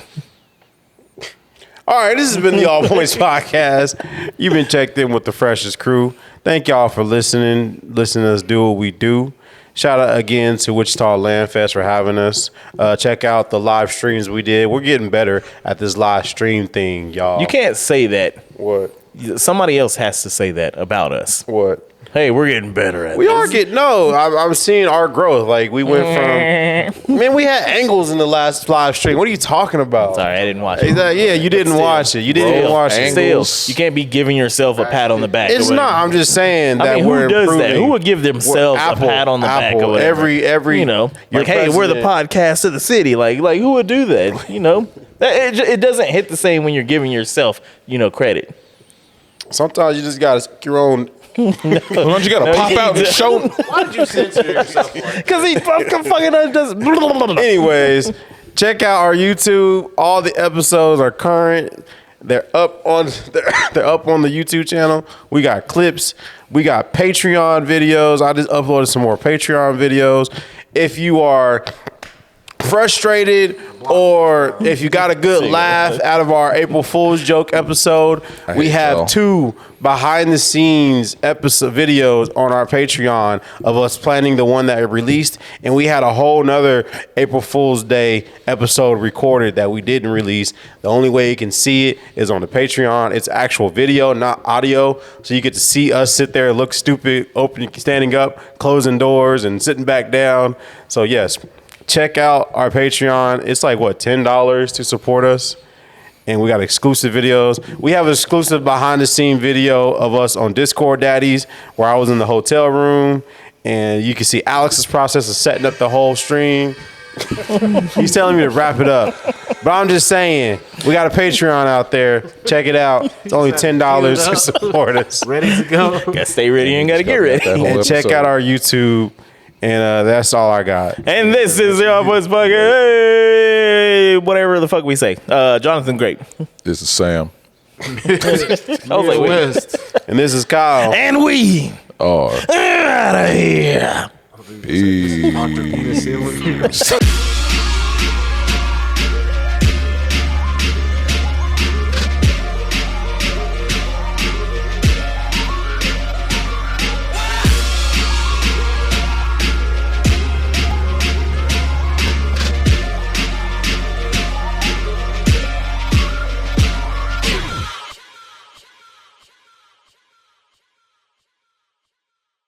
Speaker 3: All right, this has been the All Points Podcast. You've been checked in with the freshest crew. Thank y'all for listening to us do what we do. Shout out again to Wichita Land Fest for having us. Check out the live streams we did. We're getting better at this live stream thing, y'all.
Speaker 1: You can't say that.
Speaker 3: What?
Speaker 1: Somebody else has to say that about us.
Speaker 3: What?
Speaker 1: Hey, we're getting better at
Speaker 3: We
Speaker 1: this.
Speaker 3: are getting, no, I'm seeing our growth. Like, we went from, man, we had angles in the last live stream. What are you talking about?
Speaker 1: Sorry, I didn't watch it.
Speaker 3: Exactly. Yeah, you didn't watch it. You didn't even watch it.
Speaker 1: Still, you can't be giving yourself a pat on the back.
Speaker 3: It's
Speaker 1: or
Speaker 3: not.
Speaker 1: whatever.
Speaker 3: I'm just saying that
Speaker 1: I mean,
Speaker 3: we're
Speaker 1: who does
Speaker 3: improving.
Speaker 1: that? Who would give themselves
Speaker 3: Apple,
Speaker 1: a pat on the back or whatever?
Speaker 3: Every
Speaker 1: you know,
Speaker 3: your
Speaker 1: like, hey, we're the
Speaker 3: president.
Speaker 1: podcast of the city. Like who would do that? You know, it doesn't hit the same when you're giving yourself, credit.
Speaker 3: Sometimes you just gotta stick your own.
Speaker 2: Why don't you gotta pop out and show?
Speaker 4: Why did you censor yourself like that?
Speaker 1: Because he fucking does.
Speaker 3: Anyways, check out our YouTube. All the episodes are current. They're up on they're up on the YouTube channel. We got clips. We got Patreon videos. I just uploaded some more Patreon videos. If you are frustrated or if you got a good laugh out of our April Fool's joke episode, we have 2 behind the scenes episode videos on our Patreon of us planning the one that we released, and we had a whole nother April Fool's Day episode recorded that we didn't release. The only way you can see it is on the Patreon. It's actual video, not audio, so you get to see us sit there, look stupid, standing up, closing doors, and sitting back down. So yes, check out our Patreon. It's like, what, $10 to support us? And we got exclusive videos. We have an exclusive behind-the-scene video of us on Discord Daddies, where I was in the hotel room, and you can see Alex's process of setting up the whole stream. He's telling me to wrap it up. But I'm just saying, we got a Patreon out there. Check it out. It's only $10 to support us.
Speaker 4: Ready to go.
Speaker 1: Gotta stay ready and gotta get ready.
Speaker 2: That whole
Speaker 3: And check
Speaker 2: episode.
Speaker 3: out our YouTube. And that's all I got.
Speaker 1: And this is the All Points Podcast. Hey, whatever the fuck we say. Jonathan Great.
Speaker 2: This is Sam.
Speaker 1: I was like, wait.
Speaker 4: West.
Speaker 3: And this is Kyle.
Speaker 1: And we
Speaker 2: Or
Speaker 1: out of here.
Speaker 2: peace.
Speaker 4: Dr. Peter Sealer.